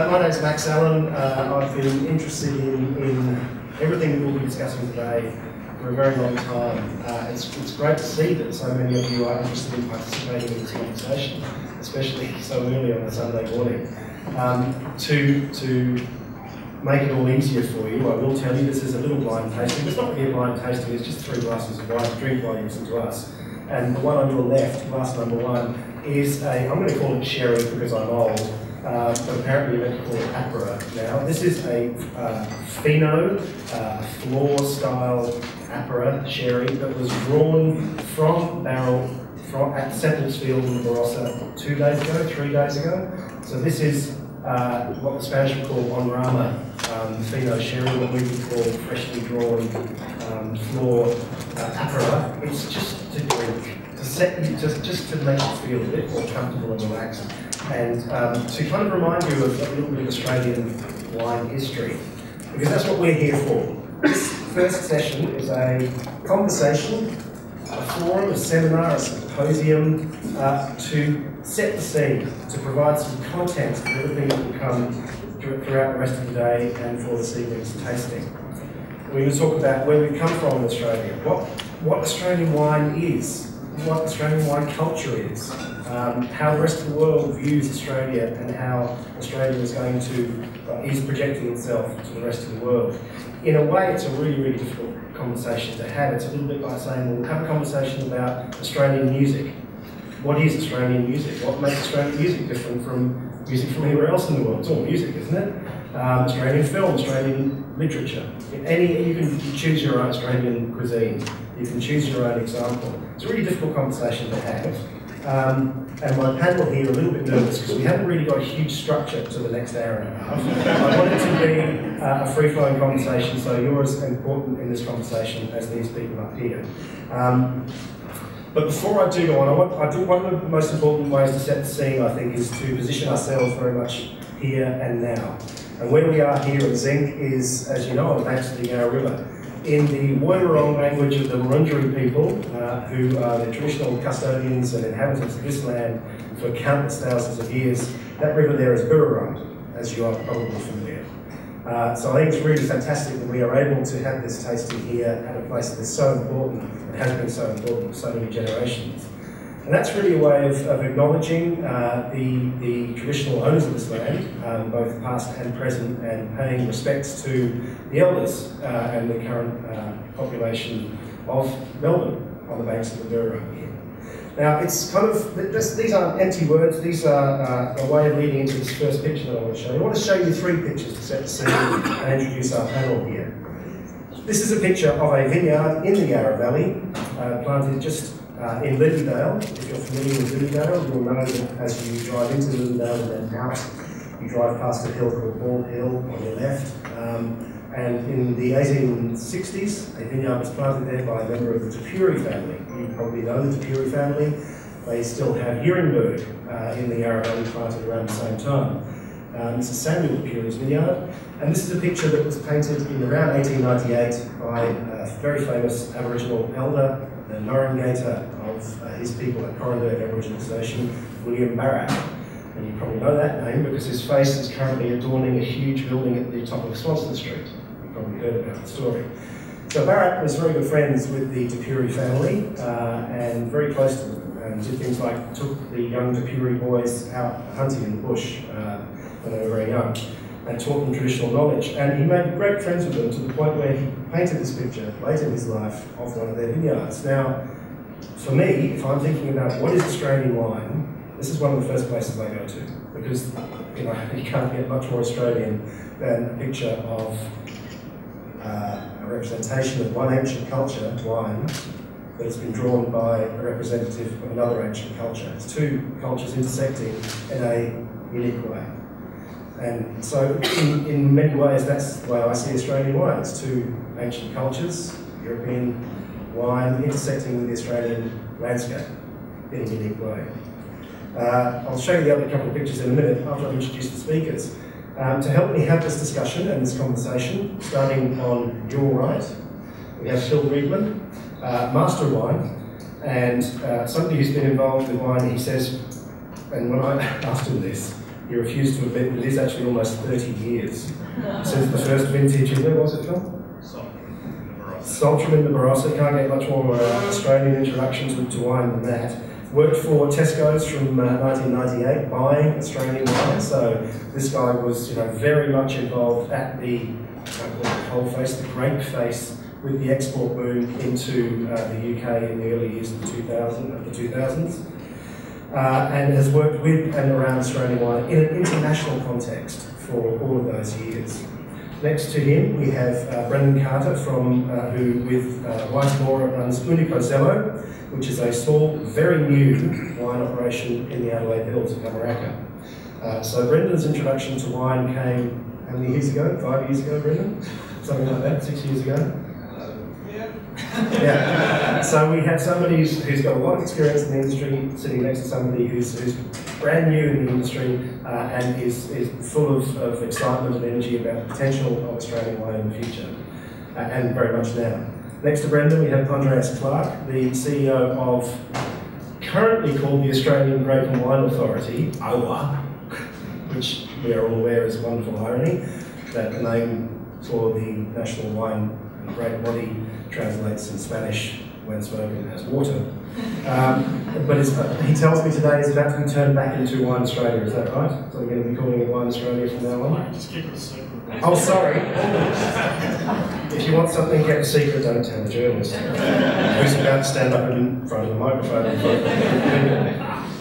My name's Max Allen. I've been interested in everything we'll be discussing today for a very long time. It's great to see that so many of you are interested in participating in this conversation, especially so early on a Sunday morning. To make it all easier for you, I will tell you this is a little blind tasting. It's not really a blind tasting, it's just 3 glasses of wine to drink while you listen to us. And the one on your left, glass number 1, is I'm going to call it sherry because I'm old. But apparently you're meant to call it Apera now. This is a Fino, floor-style Apera sherry that was drawn from barrel at Seppeltsfield in Barossa 2 days ago, 3 days ago. So this is what the Spanish would call on rama Fino sherry, what we would call freshly drawn floor Apera. It's just to drink, to set you, just to make you feel a bit more comfortable and relaxed. And to kind of remind you of a little bit of Australian wine history, because that's what we're here for. This first session is a conversation, a forum, a seminar, a symposium to set the scene, to provide some content for everything that will come throughout the rest of the day and for this evening's tasting. We're going to talk about where we come from in Australia, what Australian wine is, what Australian wine culture is, how the rest of the world views Australia and how Australia is projecting itself to the rest of the world. In a way, it's a really, really difficult conversation to have. It's a little bit like saying, well, we'll have a conversation about Australian music. What is Australian music? What makes Australian music different from music from anywhere else in the world? It's all music, isn't it? Australian film, Australian literature. You can choose your own Australian cuisine. You can choose your own example. It's a really difficult conversation to have. And my panel here are a little bit nervous because we haven't really got a huge structure to the next hour and a half. I want it to be a free-flowing conversation, so you're as important in this conversation as these people up here. But before I do go on, one of the most important ways to set the scene, I think, is to position ourselves very much here and now. And where we are here at Zinc is, as you know, on the banks of the Yarra River. In the Wurrung language of the Wurundjeri people, who are the traditional custodians and inhabitants of this land for countless thousands of years, that river there is Burrarung, as you are probably familiar. So I think it's really fantastic that we are able to have this tasting here at a place that is so important, and has been so important for so many generations. And that's really a way of acknowledging the traditional owners of this land, both past and present, and paying respects to the elders and the current population of Melbourne on the banks of the Burrarung here. Now, it's kind of, these aren't empty words, these are a way of leading into this first picture that I want to show you. I want to show you 3 pictures to set the scene and introduce our panel here. This is a picture of a vineyard in the Yarra Valley, planted just in Lilydale. If you're familiar with Lilydale, you'll know that as you drive into Lilydale and then out, you drive past a hill called Bald Hill on your left. And in the 1860s, a vineyard was planted there by a member of the Tapuri family. You probably know the Tapuri family. They still have Yeringberg in the Yarra Valley, planted around the same time. This is Samuel Tapuri's vineyard. And this is a picture that was painted in around 1898 by a very famous Aboriginal elder, the Norangator of his people at Coranderrk Aboriginal Station, William Barratt. And you probably know that name because his face is currently adorning a huge building at the top of Swanston Street. You've probably heard about the story. So Barratt was very good friends with the Tapuri family and very close to them, and did things like took the young Tapuri boys out hunting in the bush when they were very young, and taught them traditional knowledge. And he made great friends with them to the point where he painted this picture late in his life of one of their vineyards. Now, for me, if I'm thinking about what is Australian wine, this is one of the first places I go to, because you can't get much more Australian than a picture of a representation of one ancient culture, wine, that has been drawn by a representative of another ancient culture. It's 2 cultures intersecting in a unique way. And so, in many ways, that's the way I see Australian wine. It's 2 ancient cultures, European wine intersecting with the Australian landscape in a unique way. I'll show you the other couple of pictures in a minute after I've introduced the speakers. To help me have this discussion and this conversation, starting on your right, we have Phil Reedman, Master of Wine, and somebody who's been involved with wine. He says, and when I asked him this, He refused to admit that it is actually almost 30 years since the first vintage. And where was it from? Saltram in the Barossa. Can't get much more Australian introductions to wine than that. Worked for Tesco's from 1998, buying Australian wine. So this guy was, very much involved at the coalface, the grape face, with the export boom into the UK in the early years of the 2000s, and has worked with and around Australian wine in an international context for all of those years. Next to him, we have Brendan Carter, who with wife Laura runs Unico Zelo, which is a small, very new wine operation in the Adelaide Hills of Camaraka. So Brendan's introduction to wine came how many years ago? 5 years ago, Brendan? Something like that, 6 years ago? Yeah. So we have somebody who's got a lot of experience in the industry sitting next to somebody who's brand new in the industry and is full of excitement and energy about the potential of Australian wine in the future, and very much now. Next to Brendan, we have Andreas Clark, the CEO of, currently called the Australian Grape and Wine Authority, AWA, which we are all aware is a wonderful irony, that the name for the national wine and grape body translates in Spanish when spoken as water. But he tells me today it's about to be turned back into Wine Australia, is that right? So we're going to be calling it Wine Australia from now on? Just keep it a secret. Oh, sorry. If you want something kept a secret, don't tell the journalist who's about to stand up in front of the microphone. I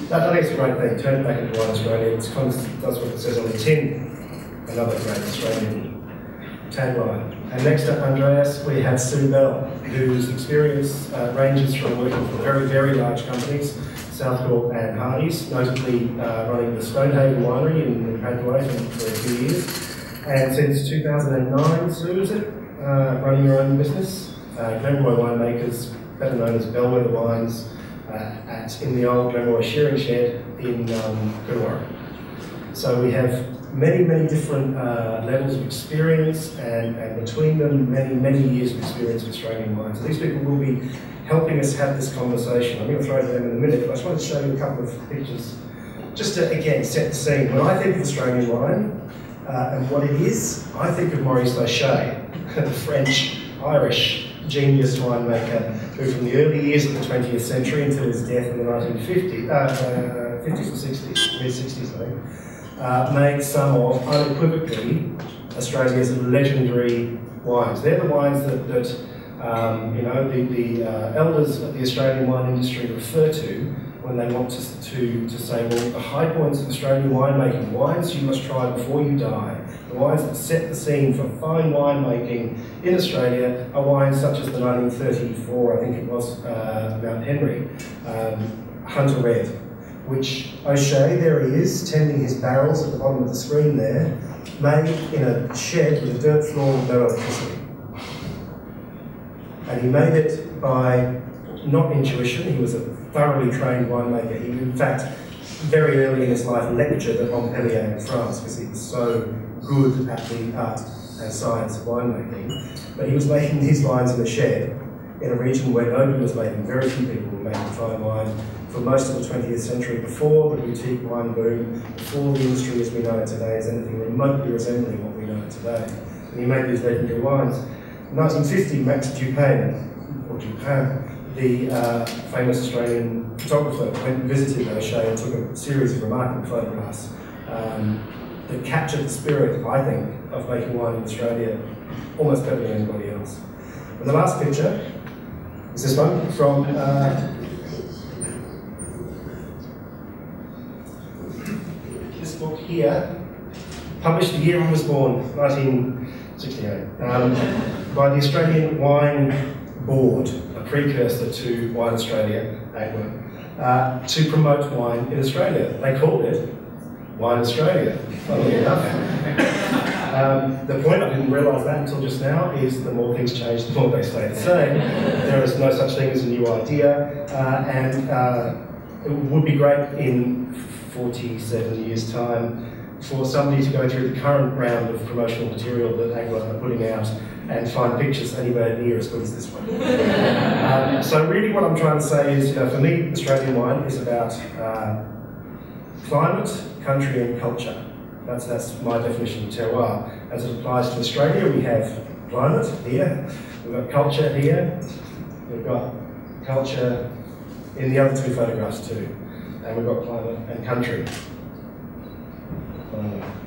think it's a great thing. Turn it back into Wine Australia. That's what it says on the tin. Another great Australian tagline. And next to Andreas, we have Sue Bell, whose experience ranges from working for very, very large companies, Southcorp and Hardy's, notably running the Stonehaven Winery in Padua for a few years. And since 2009, Sue, is it? Running your own business. Glenroy Winemakers, better known as Bellwether Wines, in the old Glenroy shearing shed in Coonawarra. So we have many, many different levels of experience, and between them, many, many years of experience with Australian wine. So these people will be helping us have this conversation. I'm going to throw to them in a minute, but I just wanted to show you a couple of pictures, just to, again, set the scene. When I think of Australian wine and what it is, I think of Maurice O'Shea, the French-Irish genius winemaker, who from the early years of the 20th century until his death in the 1950s, 50s or 60s, mid-60s, I think, made some of, unequivocally, Australia's legendary wines. They're the wines that the elders of the Australian wine industry refer to when they want to say, well, the high points of Australian winemaking, wines you must try before you die, the wines that set the scene for fine winemaking in Australia are wines such as the 1934, I think it was, Mount Henry, Hunter Red, which O'Shea, there he is, tending his barrels at the bottom of the screen there, made in a shed with a dirt floor with no electricity. And he made it by not intuition, he was a thoroughly trained winemaker. He, in fact, very early in his life lectured at Montpellier in France because he was so good at the art and science of winemaking. But he was making these wines in a shed in a region where nobody was making, very few people were making fine wine for most of the 20th century, before the boutique wine boom, before the industry as we know it today is anything remotely resembling what we know it today. And he made these legendary wines. In 1950, Max Dupin, or Dupin, the famous Australian photographer, went and visited O'Shea and took a series of remarkable photographs that captured the spirit, I think, of making wine in Australia almost better than anybody else. And the last picture is this one from this book here, published the year I was born, 1968, by the Australian Wine Board, a precursor to Wine Australia, AGWA, to promote wine in Australia. They called it Wine Australia, funnily enough. The point, I didn't realise that until just now, is the more things change, the more they stay the same. There is no such thing as a new idea, and it would be great in 47 years' time for somebody to go through the current round of promotional material that AGWA are putting out and find pictures anywhere near as good as this one. So really what I'm trying to say is, for me, Australian wine is about climate, country and culture. That's my definition of terroir. As it applies to Australia, we have climate here, we've got culture here, we've got culture in the other two photographs too, and we've got climate and country.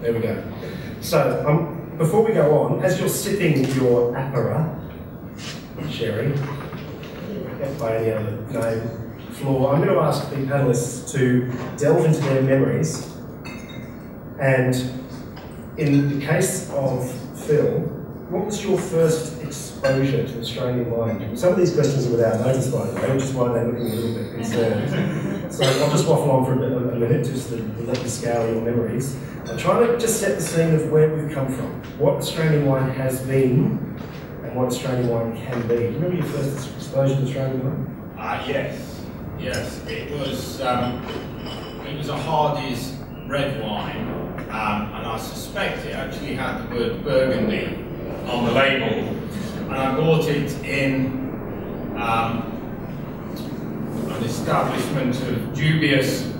There we go. So, before we go on, as you're sipping your apera, sherry, by any other name, floor, I'm going to ask the panellists to delve into their memories. And in the case of Phil, what was your first exposure to Australian wine? Some of these questions are without notice, by the way, which is why they're looking a little bit concerned. So I'll just waffle on for a minute, just to let you scour your memories. I'm trying to just set the scene of where we've come from, what Australian wine has been, and what Australian wine can be. Do you remember your first exposure to Australian wine? Yes. It was a Hardy's red wine, and I suspect it actually had the word Burgundy on the label, and I bought it in an establishment of dubious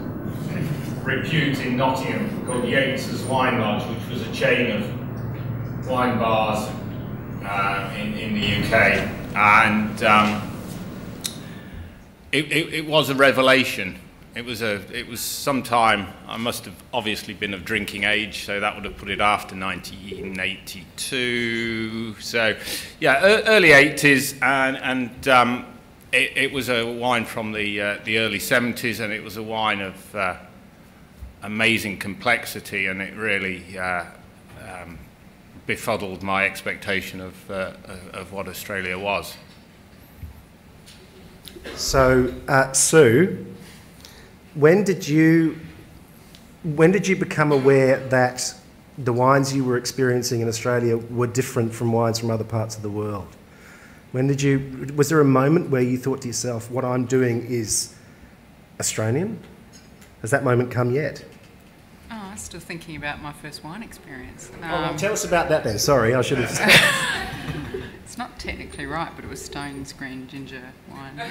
repute in Nottingham called Yates's Wine Lodge, which was a chain of wine bars in the UK, and it was a revelation. It was sometime, I must have obviously been of drinking age, so that would have put it after 1982. So, yeah, early 80s, and it was a wine from the early 70s, and it was a wine of amazing complexity, and it really befuddled my expectation of what Australia was. So, Sue, when did you become aware that the wines you were experiencing in Australia were different from wines from other parts of the world? Was there a moment where you thought to yourself, what I'm doing is Australian? Has that moment come yet? Oh, I'm still thinking about my first wine experience. Well, tell us about that then. Sorry, I should have... It's not technically right, but it was Stone's Green Ginger wine. The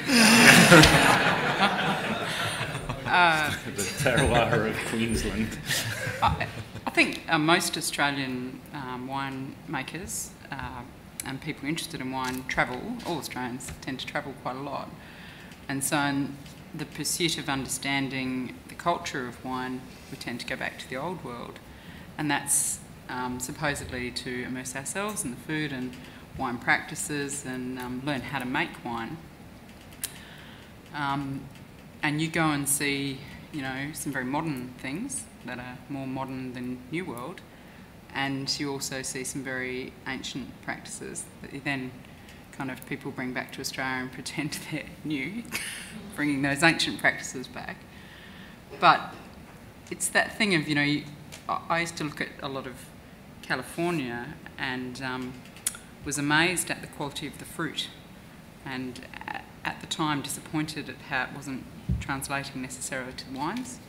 terroir of Queensland. I think most Australian winemakers and people interested in wine travel. All Australians tend to travel quite a lot. And so in the pursuit of understanding the culture of wine, we tend to go back to the old world. And that's supposedly to immerse ourselves in the food and wine practices and learn how to make wine. And you go and see, some very modern things that are more modern than New World, and you also see some very ancient practices that you then kind of people bring back to Australia and pretend they're new, bringing those ancient practices back. But it's that thing of, I used to look at a lot of California and was amazed at the quality of the fruit, and at the time disappointed at how it wasn't translating necessarily to wines.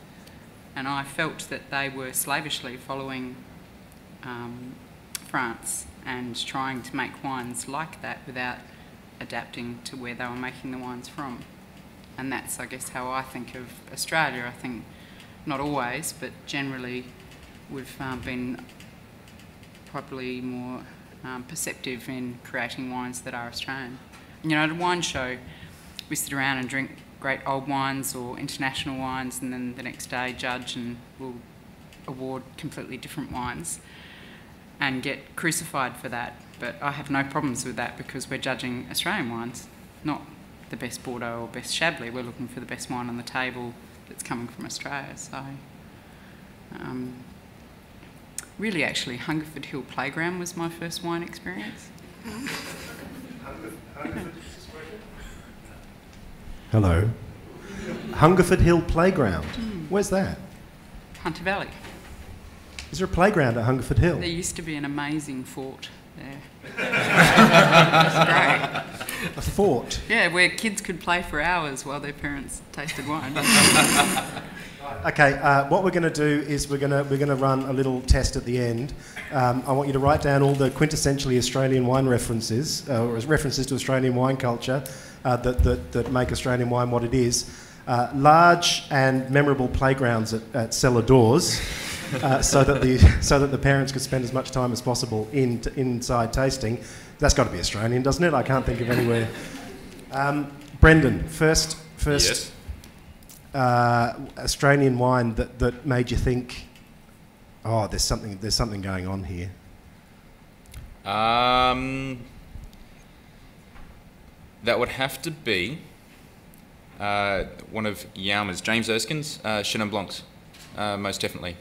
And I felt that they were slavishly following France and trying to make wines like that without adapting to where they were making the wines from. And that's, I guess, how I think of Australia. I think, not always, but generally we've been probably more perceptive in creating wines that are Australian. At a wine show, we sit around and drink great old wines or international wines, and then the next day judge and we'll award completely different wines and get crucified for that. But I have no problems with that because we're judging Australian wines, not the best Bordeaux or best Chablis. We're looking for the best wine on the table that's coming from Australia. So really, actually, Hungerford Hill Playground was my first wine experience. Hello. Hungerford Hill Playground. Where's that? Hunter Valley. Is there a playground at Hungerford Hill? There used to be an amazing fort there. It's great. A fort? Yeah, where kids could play for hours while their parents tasted wine. Okay, what we're going to do is we're going to run a little test at the end. I want you to write down all the quintessentially Australian wine references, or references to Australian wine culture that make Australian wine what it is. large and memorable playgrounds at cellar doors, so that the parents could spend as much time as possible inside tasting. That's got to be Australian, doesn't it? I can't think of anywhere. Brendan, first Yes. Australian wine that made you think, oh, there's something going on here. That would have to be one of Yauma's, James Erskine's Chenin Blancs, most definitely,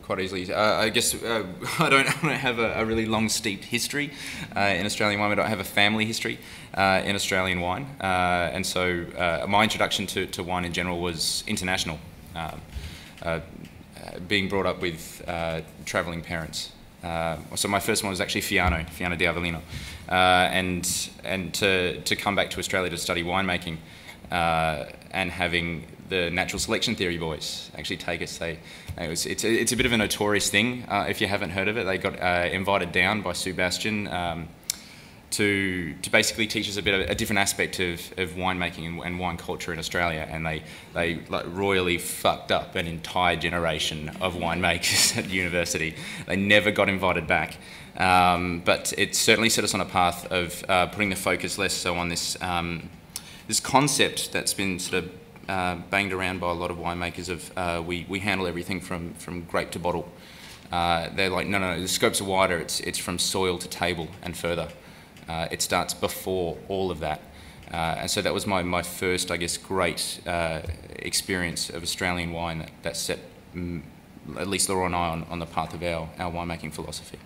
quite easily. I guess I don't have a really long steeped history in Australian wine. I don't have a family history in Australian wine, and so my introduction to wine in general was international, being brought up with travelling parents. So my first one was actually Fiano di Avellino, and to come back to Australia to study winemaking, and having the natural selection theory boys actually take us. It's a bit of a notorious thing. If you haven't heard of it, they got invited down by Sue Bastian to basically teach us a different aspect of winemaking and wine culture in Australia, and they like royally fucked up an entire generation of winemakers at university. They never got invited back, but it certainly set us on a path of putting the focus less so on this this concept that's been sort of banged around by a lot of winemakers of we handle everything from grape to bottle. They're like, no, the scopes are wider. It's from soil to table and further. It starts before all of that. And so that was my first, I guess, great experience of Australian wine that set at least Laura and I on the path of our winemaking philosophy.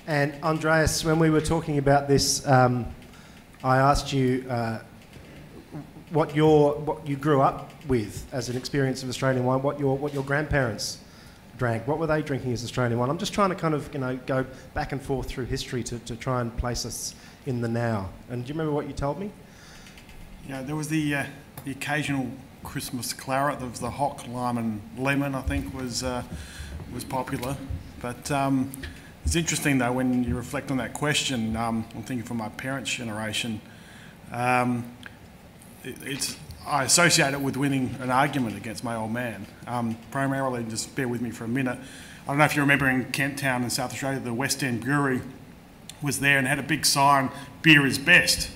And Andreas, when we were talking about this, I asked you what you grew up with as an experience of Australian wine, what your grandparents drank, what were they drinking as Australian wine? I'm just trying to kind of go back and forth through history to try and place us in the now. And do you remember what you told me? Yeah, there was the occasional Christmas claret. There was the hock, lime and lemon, I think, was popular. But it's interesting though when you reflect on that question. I'm thinking from my parents' generation. I associate it with winning an argument against my old man. Primarily, just bear with me for a minute. I don't know if you remember in Kent Town in South Australia, the West End Brewery was there and had a big sign, "Beer is best,"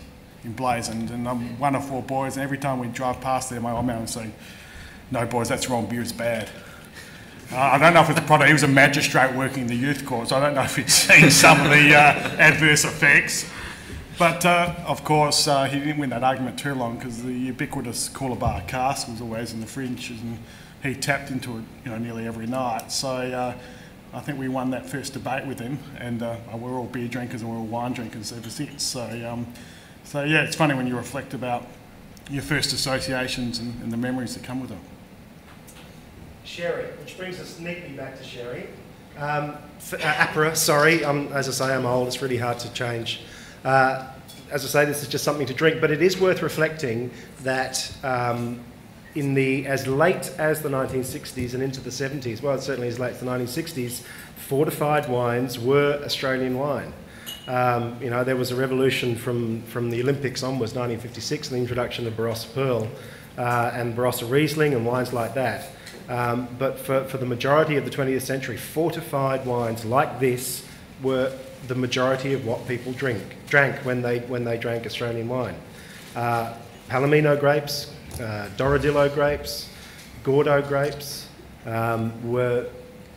emblazoned. And I'm one of 4 boys, and every time we drive past there, my old man would say, "No, boys, that's wrong, beer is bad." I don't know if it's a product. He was a magistrate working in the youth court, so I don't know if he'd seen some of the adverse effects. But of course, he didn't win that argument too long because the ubiquitous Coolabah cask was always in the fridge, and he tapped into it, nearly every night. So I think we won that first debate with him, and we're all beer drinkers and we're all wine drinkers ever since. So yeah, it's funny when you reflect about your first associations and the memories that come with them. Sherry, which brings us neatly back to sherry. Apera, sorry, as I say, I'm old. It's really hard to change. As I say, this is just something to drink, but it is worth reflecting that as late as the 1960s and into the 70s, well, certainly as late as the 1960s, fortified wines were Australian wine. There was a revolution from the Olympics onwards, 1956, and the introduction of Barossa Pearl and Barossa Riesling and wines like that. But for the majority of the 20th century, fortified wines like this were the majority of what people drank when they drank Australian wine. Palomino grapes, Dorodillo grapes, Gordo grapes were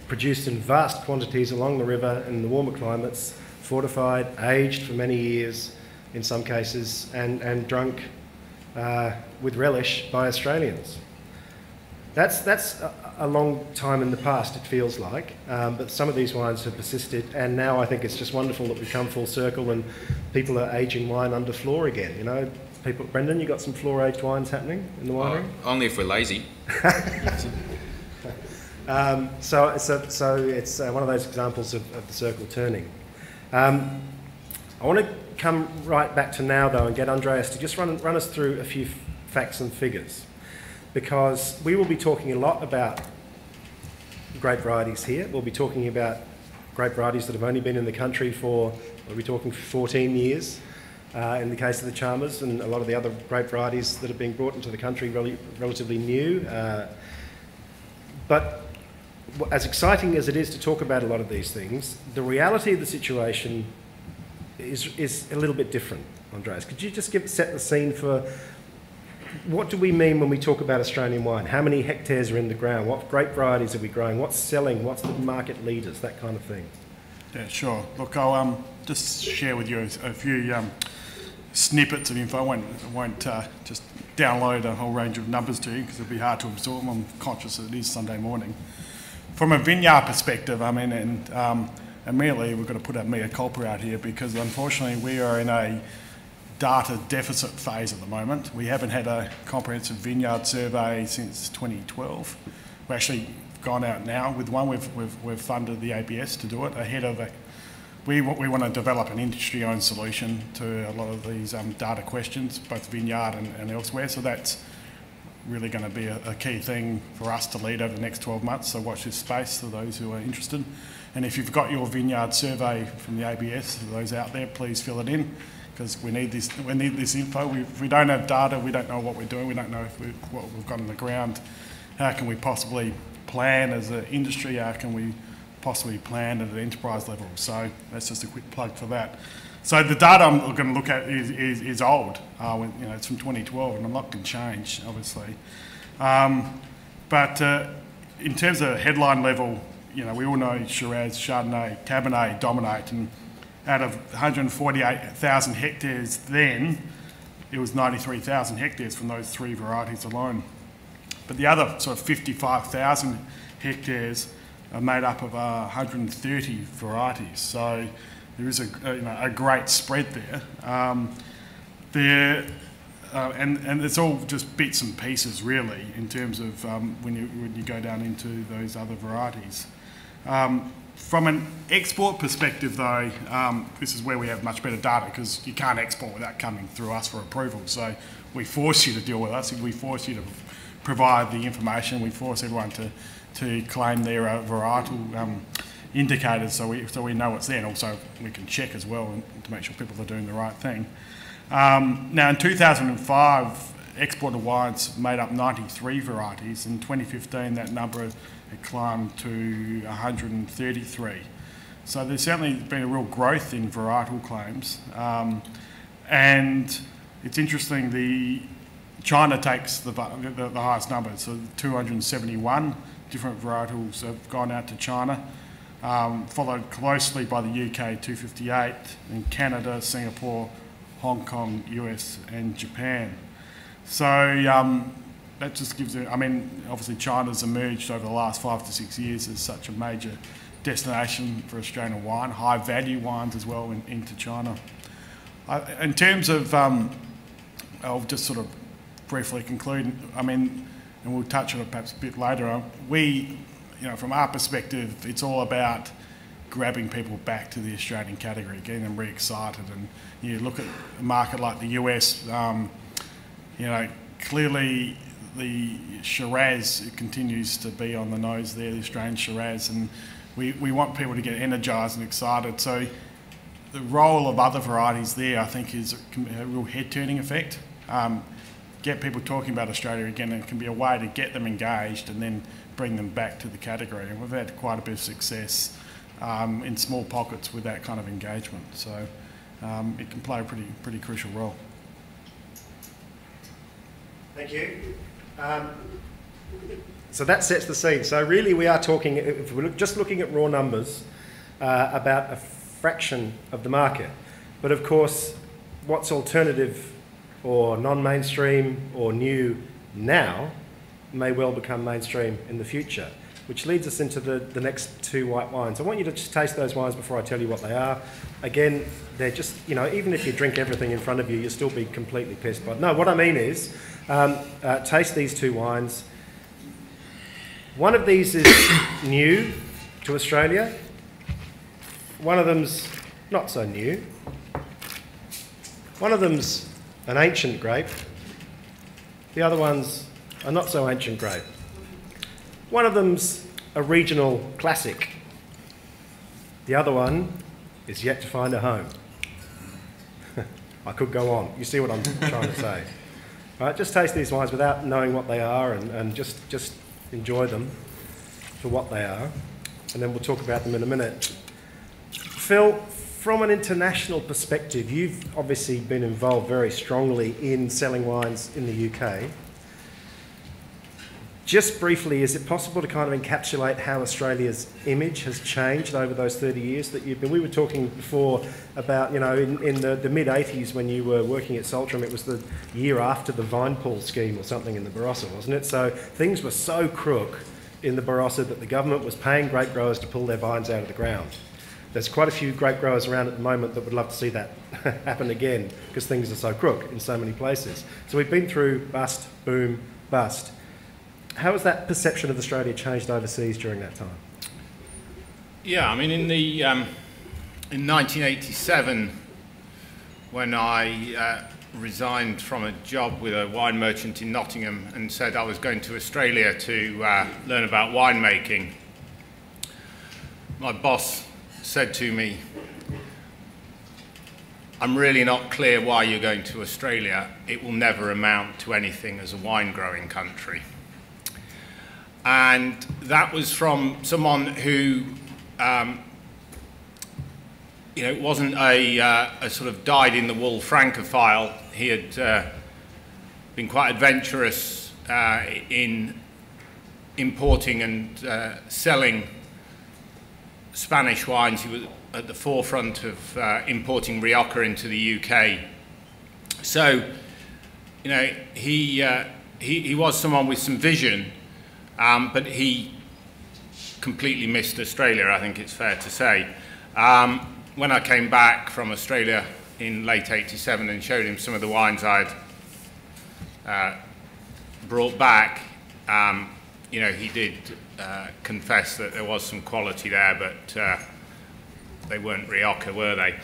produced in vast quantities along the river in the warmer climates, fortified, aged for many years in some cases, and drunk with relish by Australians. That's a long time in the past, it feels like, but some of these wines have persisted, and now I think it's just wonderful that we've come full circle and people are aging wine under floor again. Brendan, you got some floor-aged wines happening in the winery? Only if we're lazy. So it's one of those examples of the circle turning. I want to come right back to now, though, and get Andreas to just run us through a few facts and figures, because we will be talking a lot about grape varieties here. We'll be talking about grape varieties that have only been in the country for, we'll be talking 14 years. in the case of the Chalmers, and a lot of the other grape varieties that are being brought into the country relatively new. But as exciting as it is to talk about a lot of these things, the reality of the situation is a little bit different. Andreas, could you just set the scene for what do we mean when we talk about Australian wine? How many hectares are in the ground? What grape varieties are we growing? What's selling? What's the market leaders? That kind of thing. Yeah, sure. Look, I'll just share with you a few snippets of info. I won't just download a whole range of numbers to you because it'll be hard to absorb. I'm conscious that it is Sunday morning. From a vineyard perspective, I mean, and immediately we've got to put our mea culpa out here because unfortunately we are in a data deficit phase at the moment. We haven't had a comprehensive vineyard survey since 2012. We've actually gone out now with one. We've funded the ABS to do it ahead of it. We want to develop an industry-owned solution to a lot of these data questions, both vineyard and elsewhere. So that's really going to be a key thing for us to lead over the next 12 months. So watch this space for those who are interested. And if you've got your vineyard survey from the ABS, for those out there, please fill it in because we need this info. If we don't have data, we don't know what we're doing. We don't know what we've got on the ground. How can we possibly plan as an industry? How can we possibly plan at an enterprise level? So that's just a quick plug for that. So the data I'm going to look at is old. It's from 2012, and a lot can change, obviously. But in terms of headline level, we all know Shiraz, Chardonnay, Cabernet dominate, and out of 148,000 hectares then, it was 93,000 hectares from those three varieties alone. But the other sort of 55,000 hectares are made up of 130 varieties. So there is a great spread there. And it's all just bits and pieces really in terms of when you go down into those other varieties. From an export perspective though, this is where we have much better data because you can't export without coming through us for approval. So we force you to deal with us, we force you to provide the information, we force everyone to claim their varietal indicators so we know what's there, and also we can check as well to make sure people are doing the right thing. Now in 2005, exported wines made up 93 varieties. In 2015, that number had climbed to 133. So there's certainly been a real growth in varietal claims. And it's interesting, China takes the highest number, so 271 different varietals have gone out to China, followed closely by the UK, 258, and Canada, Singapore, Hong Kong, US, and Japan. So that just gives it, obviously China's emerged over the last 5 to 6 years as such a major destination for Australian wine, high value wines as well into China. In terms of, I'll just sort of briefly conclude, and we'll touch on it perhaps a bit later. From our perspective, it's all about grabbing people back to the Australian category, getting them re-excited. And you look at a market like the US, clearly the Shiraz continues to be on the nose there, the Australian Shiraz, and we want people to get energised and excited. So the role of other varieties there, I think, is a real head-turning effect. Get people talking about Australia again, and it can be a way to get them engaged and then bring them back to the category. And we've had quite a bit of success in small pockets with that kind of engagement. So it can play a pretty crucial role. Thank you. So that sets the scene. So really we are talking, if we're just looking at raw numbers, about a fraction of the market. But of course, what's alternative or non-mainstream or new now may well become mainstream in the future, which leads us into the next two white wines. I want you to just taste those wines before I tell you what they are. Again, they're just, even if you drink everything in front of you, you'll still be completely pissed by it. No, what I mean is, taste these two wines. One of these is new to Australia. One of them's not so new. One of them's an ancient grape. The other one's a not so ancient grape. One of them's a regional classic. The other one is yet to find a home. I could go on. You see what I'm trying to say? All right, just taste these wines without knowing what they are, and just enjoy them for what they are, and then we'll talk about them in a minute. Phil, from an international perspective, you've obviously been involved very strongly in selling wines in the UK. Just briefly, is it possible to kind of encapsulate how Australia's image has changed over those 30 years that you've been? We were talking before about, you know, in the mid-80s when you were working at Saltram, it was the year after the vine pool scheme or something in the Barossa, wasn't it? So things were so crook in the Barossa that the government was paying grape growers to pull their vines out of the ground. There's quite a few grape growers around at the moment that would love to see that happen again because things are so crook in so many places. So we've been through bust, boom, bust. How has that perception of Australia changed overseas during that time? Yeah, I mean, in 1987, when I resigned from a job with a wine merchant in Nottingham and said I was going to Australia to learn about winemaking, my boss said to me, "I'm really not clear why you're going to Australia. It will never amount to anything as a wine growing country." And that was from someone who, you know, wasn't a sort of dyed-in-the-wool Francophile. He had been quite adventurous in importing and selling Spanish wines. He was at the forefront of importing Rioja into the UK. So, you know, he was someone with some vision. But he completely missed Australia, I think it's fair to say. When I came back from Australia in late '87 and showed him some of the wines I'd brought back, you know, he did confess that there was some quality there, but they weren't Rioja, were they?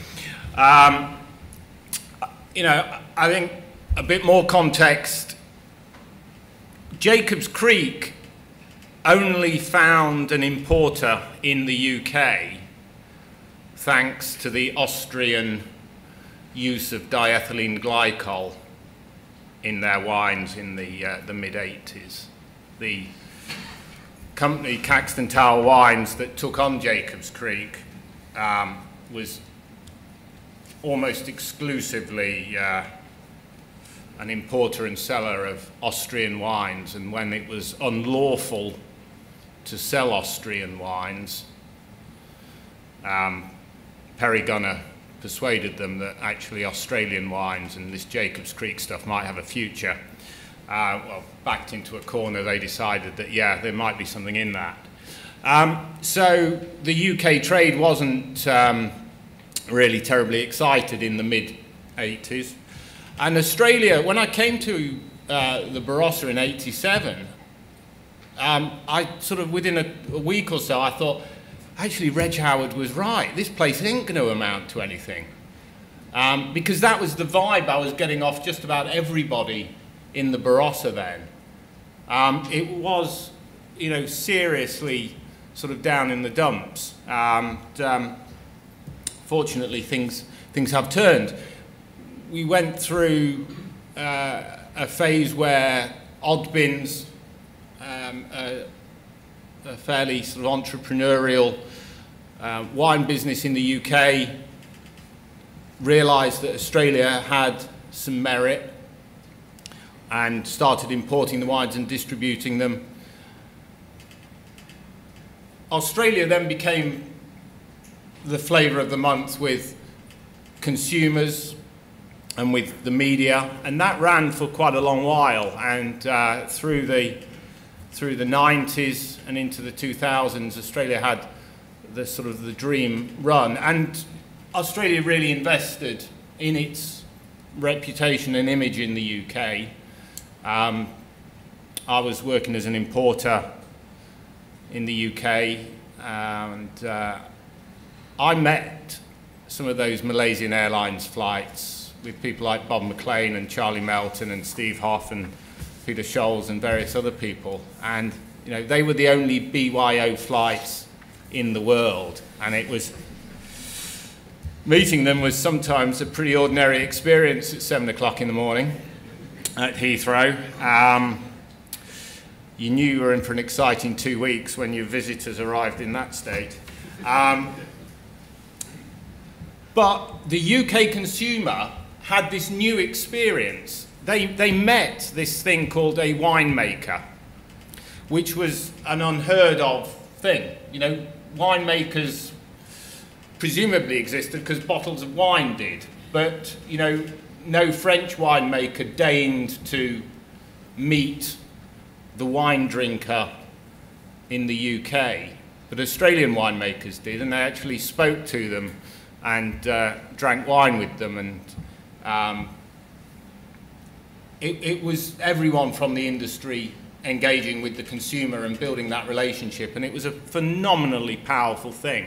You know, I think a bit more context. Jacob's Creek only found an importer in the UK thanks to the Austrian use of diethylene glycol in their wines in the mid-80s. The company Caxton Tower Wines that took on Jacob's Creek was almost exclusively an importer and seller of Austrian wines, and when it was unlawful to sell Austrian wines, Perry Gunner persuaded them that actually Australian wines and this Jacob's Creek stuff might have a future. Well, backed into a corner, they decided that, yeah, there might be something in that. So the UK trade wasn't really terribly excited in the mid-80s. And Australia, when I came to the Barossa in '87, I sort of, within a week or so, I thought, actually, Reg Howard was right. This place ain't going to amount to anything. Because that was the vibe I was getting off just about everybody in the Barossa then. It was, you know, seriously sort of down in the dumps. Fortunately, things have turned. We went through a phase where Oddbins, a fairly sort of entrepreneurial wine business in the UK, realised that Australia had some merit and started importing the wines and distributing them. Australia then became the flavour of the month with consumers and with the media, and that ran for quite a long while, and through the 90s and into the 2000s, Australia had the sort of the dream run, and Australia really invested in its reputation and image in the UK. I was working as an importer in the UK, and I met some of those Malaysian Airlines flights with people like Bob McLean and Charlie Melton and Steve Hoff and Peter Scholes and various other people, and you know, they were the only BYO flights in the world, and it was meeting them was sometimes a pretty ordinary experience at 7 o'clock in the morning at Heathrow. You knew you were in for an exciting 2 weeks when your visitors arrived in that state. But the UK consumer had this new experience. They met this thing called a winemaker, which was an unheard of thing. You know, winemakers presumably existed because bottles of wine did, but you know, no French winemaker deigned to meet the wine drinker in the UK, but Australian winemakers did, and they actually spoke to them and drank wine with them, and it was everyone from the industry engaging with the consumer and building that relationship, and it was a phenomenally powerful thing.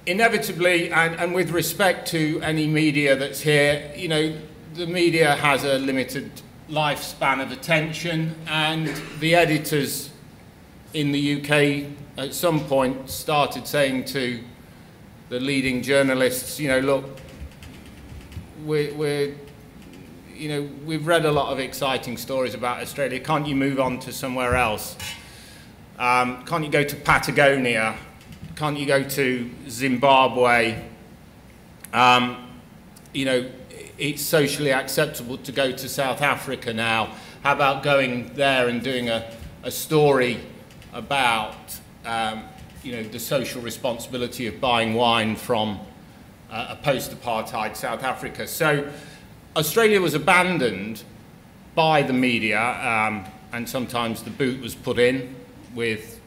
Inevitably, and with respect to any media that's here, you know, the media has a limited lifespan of attention, and the editors in the UK at some point started saying to the leading journalists, you know, look, you know, we've read a lot of exciting stories about Australia. Can't you move on to somewhere else? Can't you go to Patagonia? Can't you go to Zimbabwe? You know, it's socially acceptable to go to South Africa now. How about going there and doing a story about, you know, the social responsibility of buying wine from a post-apartheid South Africa? So Australia was abandoned by the media, and sometimes the boot was put in with,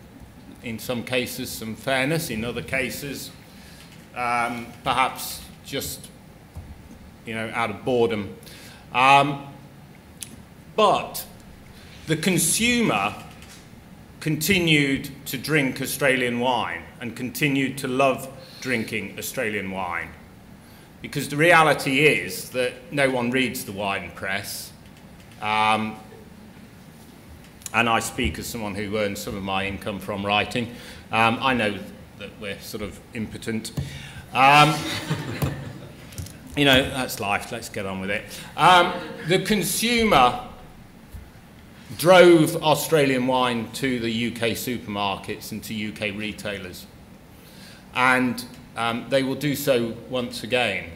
in some cases, some fairness, in other cases, perhaps just, you know, out of boredom. But the consumer continued to drink Australian wine and continued to love drinking Australian wine, because the reality is that no one reads the wine press. And I speak as someone who earns some of my income from writing. I know that we're sort of impotent. You know, that's life, let's get on with it. The consumer drove Australian wine to the UK supermarkets and to UK retailers. And they will do so once again.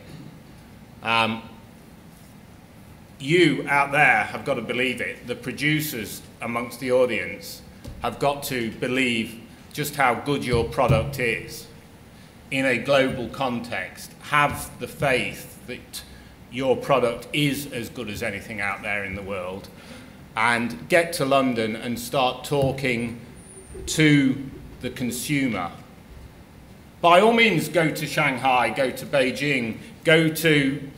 You out there have got to believe it. The producers amongst the audience have got to believe just how good your product is in a global context. Have the faith that your product is as good as anything out there in the world, and get to London and start talking to the consumer. By all means, go to Shanghai, go to Beijing, go to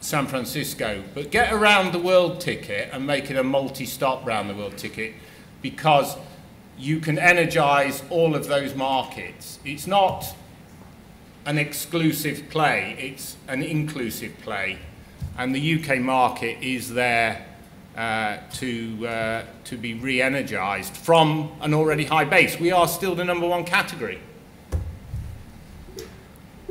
San Francisco, but get a round the world ticket and make it a multi-stop round the world ticket, because you can energize all of those markets. It's not an exclusive play, it's an inclusive play, and the UK market is there to be re-energized from an already high base. We are still the #1 category.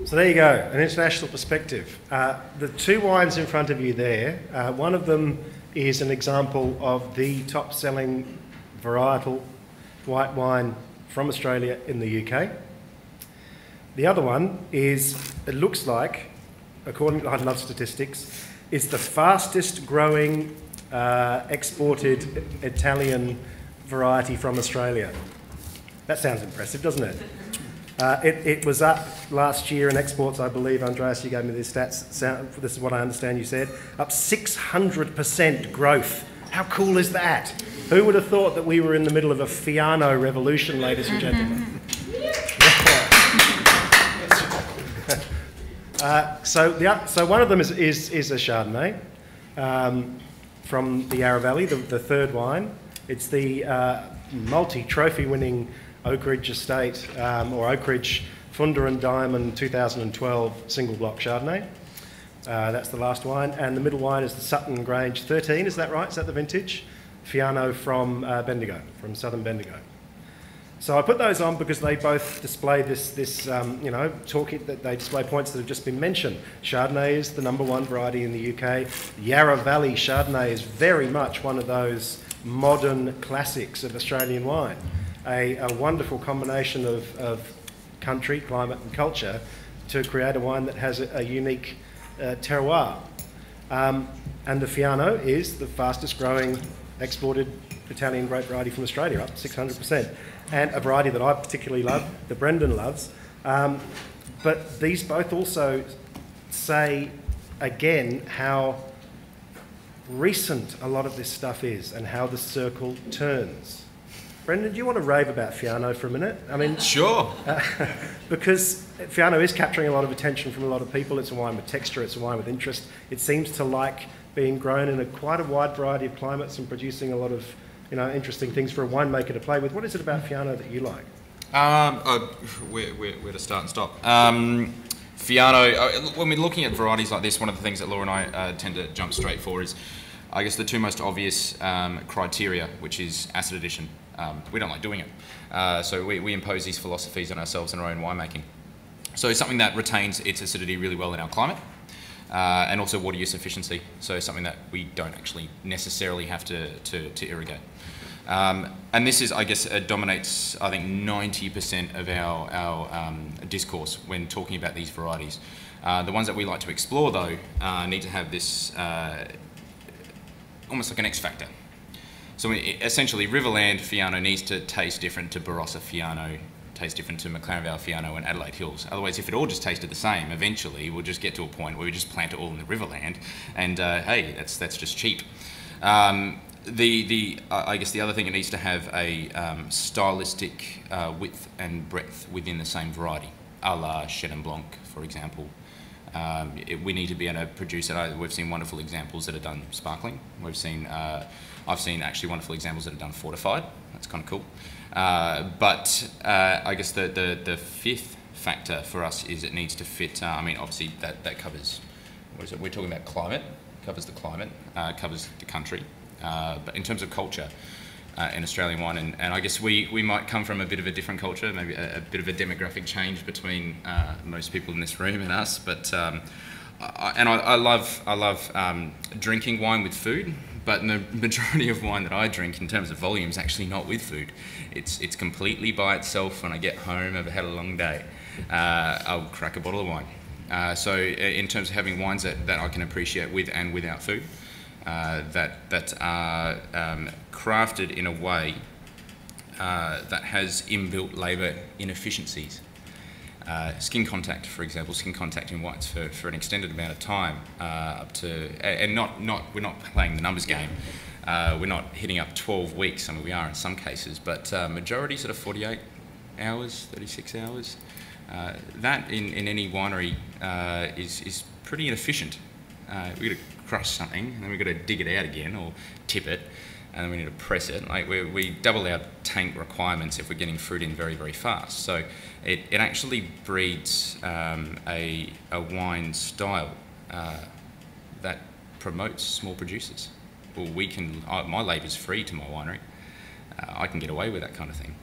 So there you go, an international perspective. The two wines in front of you there, one of them is an example of the top-selling varietal white wine from Australia in the UK. The other one is, it looks like, according to, I love statistics, is the fastest growing exported Italian variety from Australia. That sounds impressive, doesn't it? It was up last year in exports, I believe. Andreas, you gave me these stats. This is what I understand you said. Up 600% growth. How cool is that? Who would have thought that we were in the middle of a Fiano revolution, ladies and gentlemen? So one of them is a Chardonnay from the Yarra Valley, the third wine. It's the multi-trophy winning Oak Ridge Estate, or Oak Ridge Funder and Diamond 2012 single block Chardonnay. That's the last wine. And the middle wine is the Sutton Grange 13, is that right? Is that the vintage? Fiano from Bendigo, from southern Bendigo. So I put those on because they both display you know, that they display points that have just been mentioned. Chardonnay is the #1 variety in the UK. Yarra Valley Chardonnay is very much one of those modern classics of Australian wine. A wonderful combination of country, climate and culture to create a wine that has a unique terroir. And the Fiano is the fastest growing exported Italian grape variety from Australia, up 600%. And a variety that I particularly love, that Brendan loves. But these both also say, again, how recent a lot of this stuff is and how the circle turns. Brendan, do you want to rave about Fiano for a minute? I mean, sure. Because Fiano is capturing a lot of attention from a lot of people. It's a wine with texture, it's a wine with interest. It seems to like being grown in quite a wide variety of climates and producing a lot of, you know, interesting things for a winemaker to play with. What is it about Fiano that you like? Where to start and stop? Fiano, when we're looking at varieties like this, one of the things that Laura and I tend to jump straight for is, I guess, the two most obvious criteria, which is acid addition. We don't like doing it. So we impose these philosophies on ourselves in our own winemaking. So something that retains its acidity really well in our climate, and also water use efficiency. So something that we don't actually necessarily have to irrigate. And this is, I guess, dominates, I think, 90% of our discourse when talking about these varieties. The ones that we like to explore, though, need to have this almost like an X factor. So essentially, Riverland Fiano needs to taste different to Barossa Fiano, taste different to McLaren Vale Fiano and Adelaide Hills. Otherwise, if it all just tasted the same, eventually we'll just get to a point where we just plant it all in the Riverland, and hey, that's just cheap. I guess the other thing, it needs to have a stylistic width and breadth within the same variety, a la Chenin Blanc, for example. We need to be able to produce it. We've seen wonderful examples that are done sparkling. I've seen actually wonderful examples that are done fortified. That's kind of cool. But I guess the fifth factor for us is it needs to fit. I mean, obviously that covers, what is it? We're talking about climate. Covers the climate. Covers the country. But in terms of culture in Australian wine, and I guess we might come from a bit of a different culture, maybe a bit of a demographic change between most people in this room and us. But I love drinking wine with food. But the majority of wine that I drink in terms of volume is actually not with food. It's completely by itself. When I get home, I've had a long day, I'll crack a bottle of wine. So in terms of having wines that I can appreciate with and without food, that are crafted in a way that has inbuilt labour inefficiencies. Skin contact, for example, skin contact in whites for an extended amount of time, up to, and we're not playing the numbers game. We're not hitting up 12 weeks. I mean, we are in some cases, but majority sort of 48 hours, 36 hours. That in any winery is pretty inefficient. We've got to crush something, and then we've got to dig it out again or tip it, and then we need to press it. Like we double our tank requirements if we're getting fruit in very, very fast. So it actually breeds a wine style that promotes small producers. Well, my labour's free to my winery. I can get away with that kind of thing.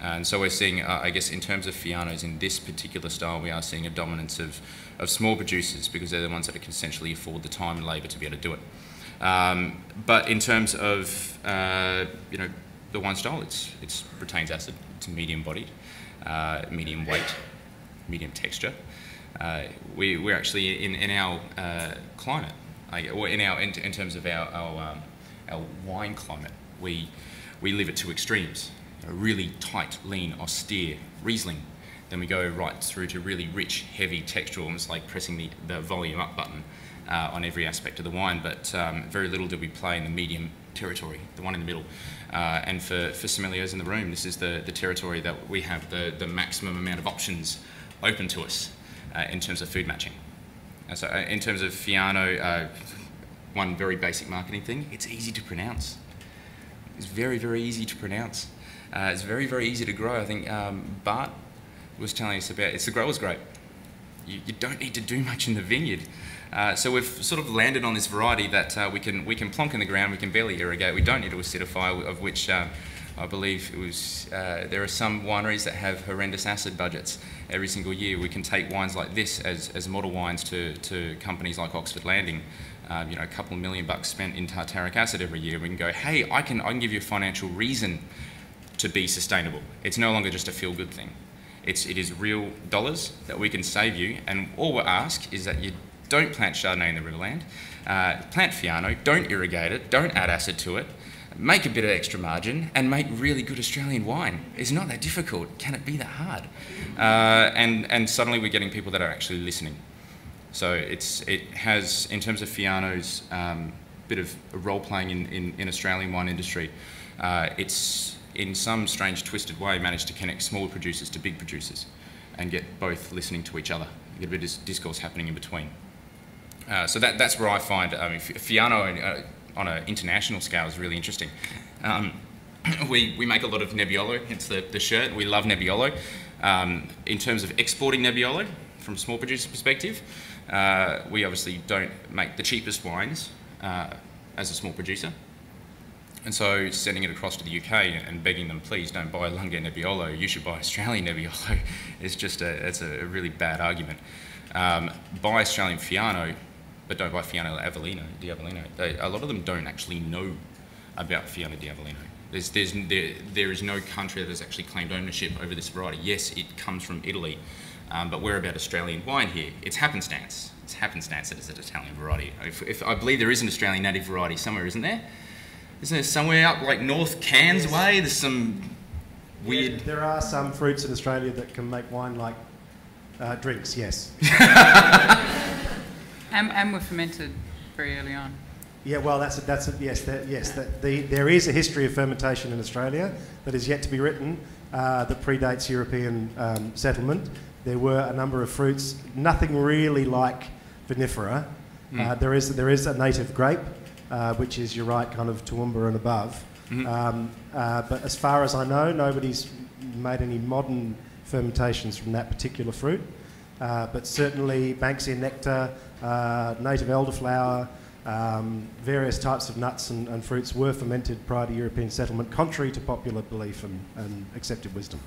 And so we're seeing, I guess, in terms of Fianos in this particular style, we are seeing a dominance of small producers because they're the ones that can essentially afford the time and labour to be able to do it. But in terms of the wine style, it retains acid. It's medium-bodied, medium weight, medium texture. We're actually in our climate, or in terms of our wine climate, we live at two extremes. A really tight, lean, austere Riesling. Then we go right through to really rich, heavy texture, almost like pressing the volume up button on every aspect of the wine. But very little did we play in the medium territory, the one in the middle. And for sommeliers in the room, this is the territory that we have the maximum amount of options open to us in terms of food matching. And so in terms of Fiano, one very basic marketing thing, it's easy to pronounce. It's very, very easy to pronounce. It's very, very easy to grow. I think Bart was telling us about, it's the grower's grape. You don't need to do much in the vineyard. So we've sort of landed on this variety that we can plonk in the ground, we can barely irrigate, we don't need to acidify, of which I believe it was, there are some wineries that have horrendous acid budgets every single year. We can take wines like this as model wines to companies like Oxford Landing. You know, a couple of $1 million spent in tartaric acid every year. We can go, hey, I can give you a financial reason to be sustainable. It's no longer just a feel-good thing. It is real dollars that we can save you, and all we ask is that you don't plant Chardonnay in the Riverland, plant Fiano, don't irrigate it, don't add acid to it, make a bit of extra margin, and make really good Australian wine. It's not that difficult. Can it be that hard? And suddenly we're getting people that are actually listening. So it has, in terms of Fiano's bit of role-playing in Australian wine industry, it's in some strange twisted way managed to connect smaller producers to big producers and get both listening to each other, get a bit of discourse happening in between. So that's where I find Fiano on an international scale is really interesting. We make a lot of Nebbiolo, hence the shirt. We love Nebbiolo. In terms of exporting Nebbiolo, from a small producer perspective, we obviously don't make the cheapest wines as a small producer. And so sending it across to the UK and begging them, please don't buy Lunga Nebbiolo, you should buy Australian Nebbiolo, is just it's a really bad argument. Buy Australian Fiano, but don't buy Fiano di Avellino. A lot of them don't actually know about Fiano di Avellino. There is no country that has actually claimed ownership over this variety. Yes, it comes from Italy, but we're about Australian wine here. It's happenstance. It's happenstance that it's an Italian variety. If I believe there is an Australian native variety somewhere, isn't there? Isn't there somewhere up like North Cairns way? There's some weird... Yeah, there are some fruits in Australia that can make wine like drinks, yes. And were fermented very early on. Yeah, well, yes. There is a history of fermentation in Australia that is yet to be written that predates European settlement. There were a number of fruits, nothing really like vinifera. There is a native grape, which is, you're right, kind of Toowoomba and above. But as far as I know, nobody's made any modern fermentations from that particular fruit. But certainly Banksia nectar, native elderflower, various types of nuts and fruits were fermented prior to European settlement, contrary to popular belief and accepted wisdom.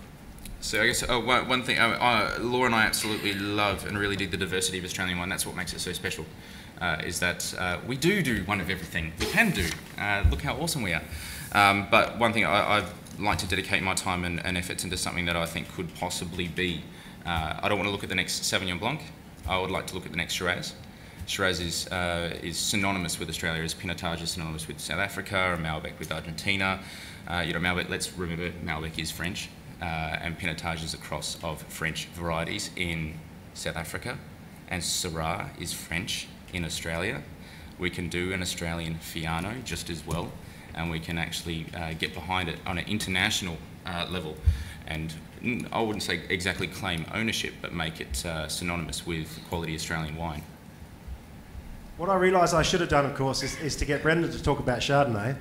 So I guess one thing, Laura and I absolutely love and really dig the diversity of Australian wine. That's what makes it so special, is that we do one of everything. We can do. Look how awesome we are. But one thing, I'd like to dedicate my time and efforts into something that I think could possibly be. I don't want to look at the next Sauvignon Blanc. I would like to look at the next Shiraz. Shiraz is synonymous with Australia, as Pinotage is synonymous with South Africa, and Malbec with Argentina. Malbec, let's remember, Malbec is French. And Pinotage is a cross of French varieties in South Africa, and Syrah is French in Australia. We can do an Australian Fiano just as well, and we can actually get behind it on an international level, and I wouldn't say exactly claim ownership, but make it synonymous with quality Australian wine. What I realise I should have done, of course, is to get Brendan to talk about Chardonnay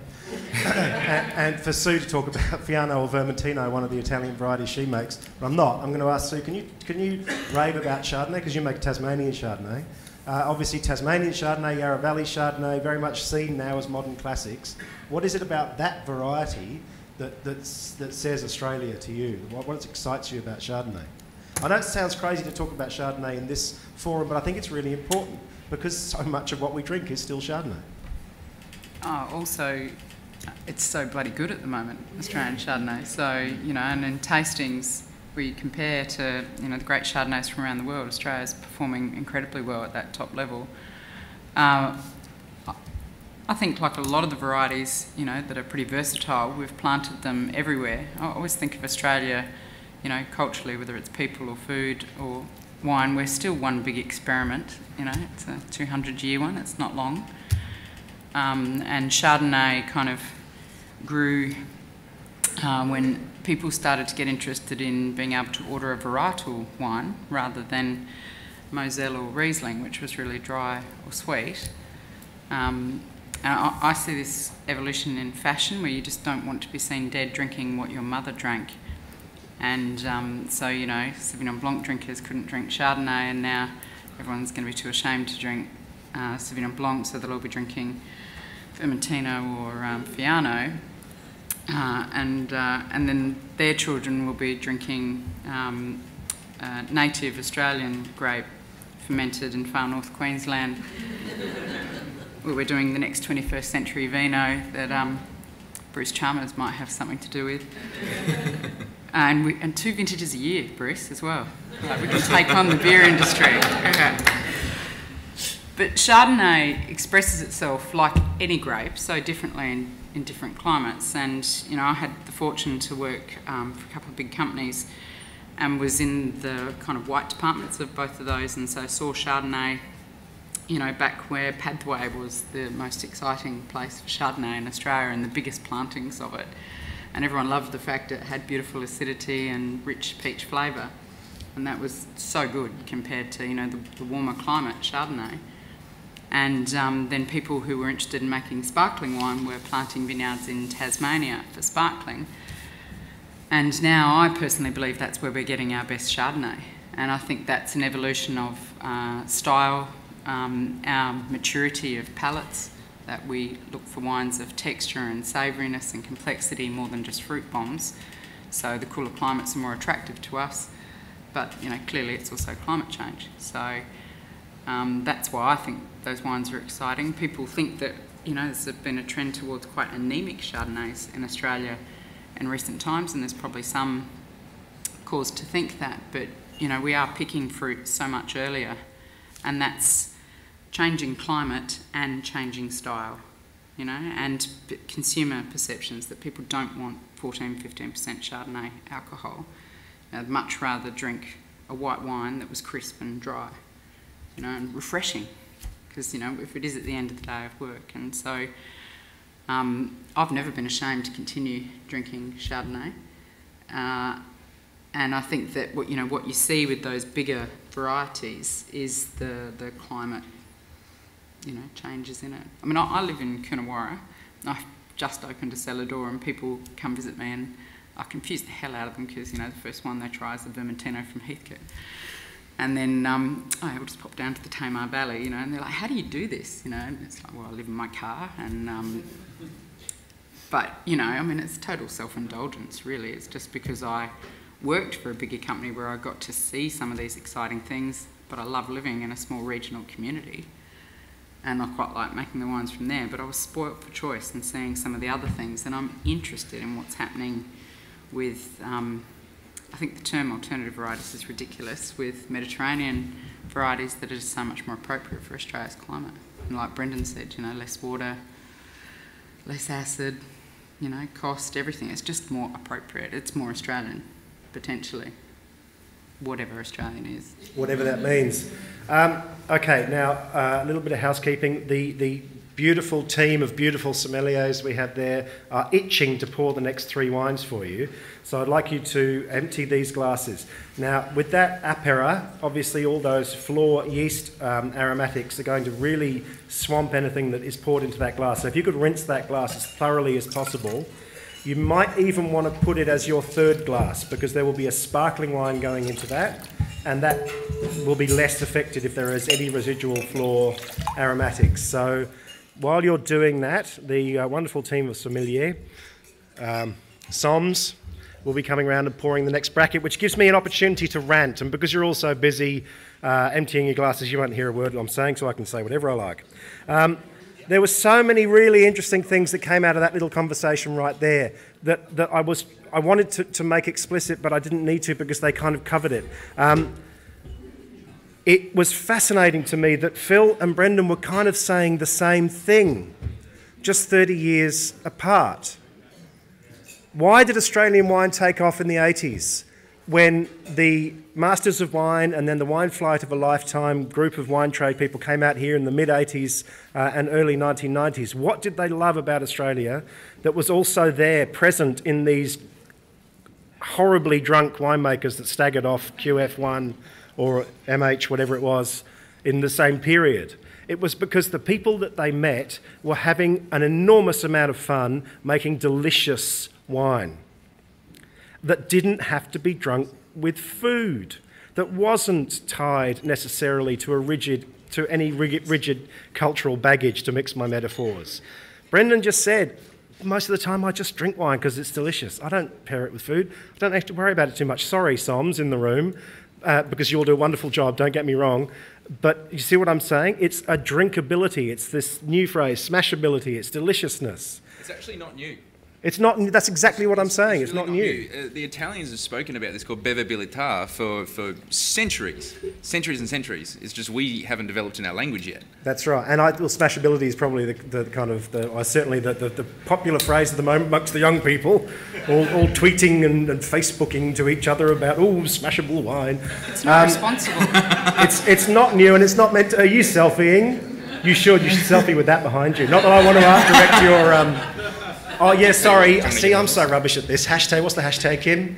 and for Sue to talk about Fiano or Vermentino, one of the Italian varieties she makes. But I'm not. I'm going to ask Sue, can you rave about Chardonnay? Because you make a Tasmanian Chardonnay. Obviously Tasmanian Chardonnay, Yarra Valley Chardonnay, very much seen now as modern classics. What is it about that variety that says Australia to you? What excites you about Chardonnay? I know it sounds crazy to talk about Chardonnay in this forum, but I think it's really important, because so much of what we drink is still Chardonnay. Also, it's so bloody good at the moment, Australian Chardonnay. So, and in tastings, we compare to, the great Chardonnays from around the world, Australia's performing incredibly well at that top level. I think, like a lot of the varieties, that are pretty versatile, we've planted them everywhere. I always think of Australia, culturally, whether it's people or food or wine, we're still one big experiment. It's a 200-year one, it's not long. And Chardonnay kind of grew when people started to get interested in being able to order a varietal wine rather than Moselle or Riesling, which was really dry or sweet. And I see this evolution in fashion where you just don't want to be seen dead drinking what your mother drank. And so, Sauvignon Blanc drinkers couldn't drink Chardonnay, and now everyone's going to be too ashamed to drink Sauvignon Blanc, so they'll all be drinking Vermentino or Fiano. and then their children will be drinking native Australian grape fermented in far north Queensland, where we're doing the next 21st Century Vino that Bruce Chalmers might have something to do with. And 2 vintages a year, Bruce, as well. Like, we can take on the beer industry. Okay. But Chardonnay expresses itself like any grape, so differently in different climates. And, you know, I had the fortune to work for a couple of big companies and was in the kind of white departments of both of those, and so saw Chardonnay, you know, back where Pathway was the most exciting place for Chardonnay in Australia and the biggest plantings of it. And everyone loved the fact it had beautiful acidity and rich peach flavour. And that was so good compared to, you know, the warmer climate Chardonnay. And then people who were interested in making sparkling wine were planting vineyards in Tasmania for sparkling. And now I personally believe that's where we're getting our best Chardonnay. And I think that's an evolution of style, our maturity of palates, that we look for wines of texture and savouriness and complexity more than just fruit bombs. So the cooler climates are more attractive to us. But, you know, clearly it's also climate change. So that's why I think those wines are exciting. People think that, you know, there's been a trend towards quite anemic Chardonnays in Australia in recent times, and there's probably some cause to think that. But, you know, we are picking fruit so much earlier, and that's changing climate and changing style, you know, and consumer perceptions that people don't want 14-15% Chardonnay alcohol. I'd much rather drink a white wine that was crisp and dry, you know, and refreshing, because, you know, if it is at the end of the day of work. And so I've never been ashamed to continue drinking Chardonnay. And I think that what you see with those bigger varieties is the climate, you know, changes in it. I mean, I live in Coonawarra. I've just opened a cellar door and people come visit me and I confuse the hell out of them because, you know, the first one they try is the Vermentino from Heathcote. And then I'll just pop down to the Tamar Valley, you know, and they're like, how do you do this? You know, and it's like, well, I live in my car. And but, you know, I mean, it's total self-indulgence, really. It's just because I worked for a bigger company where I got to see some of these exciting things, but I love living in a small regional community. And I quite like making the wines from there, but I was spoilt for choice and seeing some of the other things, and I'm interested in what's happening with, I think the term alternative varieties is ridiculous, with Mediterranean varieties that are just so much more appropriate for Australia's climate. And like Brendan said, you know, less water, less acid, you know, cost, everything. It's just more appropriate. It's more Australian, potentially. Whatever Australian is. Whatever that means. Okay, now a little bit of housekeeping. The beautiful team of beautiful sommeliers we have there are itching to pour the next 3 wines for you. So I'd like you to empty these glasses. Now, with that apera, obviously all those floor yeast aromatics are going to really swamp anything that is poured into that glass. So if you could rinse that glass as thoroughly as possible. You might even want to put it as your 3rd glass, because there will be a sparkling wine going into that, and that will be less affected if there is any residual floor aromatics. So while you're doing that, the wonderful team of sommelier, Soms, will be coming around and pouring the next bracket, which gives me an opportunity to rant. And because you're all so busy emptying your glasses, you won't hear a word I'm saying, so I can say whatever I like. There were so many really interesting things that came out of that little conversation right there that I wanted to make explicit, but I didn't need to because they kind of covered it. It was fascinating to me that Phil and Brendan were kind of saying the same thing, just 30 years apart. Why did Australian wine take off in the 80s? When the Masters of Wine and then the Wine Flight of a Lifetime group of wine trade people came out here in the mid-80s and early 1990s, what did they love about Australia that was also there, present in these horribly drunk winemakers that staggered off QF1 or MH, whatever it was, in the same period? It was because the people that they met were having an enormous amount of fun making delicious wine that didn't have to be drunk with food, that wasn't tied necessarily to any rigid cultural baggage, to mix my metaphors. Brendan just said, most of the time I just drink wine because it's delicious. I don't pair it with food. I don't have to worry about it too much. Sorry, Soms in the room, because you'll do a wonderful job, don't get me wrong. But you see what I'm saying? It's a drinkability. It's this new phrase, smashability. It's deliciousness. It's actually not new. It's not. That's exactly what I'm saying. It's really not new. The Italians have spoken about this called bevibilità for centuries and centuries. It's just we haven't developed in our language yet. That's right. And smashability is probably the kind of certainly the popular phrase at the moment amongst the young people, all tweeting and Facebooking to each other about smashable wine. It's not responsible. It's not new, and it's not meant to. Are you selfieing? You should selfie with that behind you. Not that I want to direct your. Oh, yeah, sorry. See, I'm so rubbish at this. Hashtag, what's the hashtag, Kim?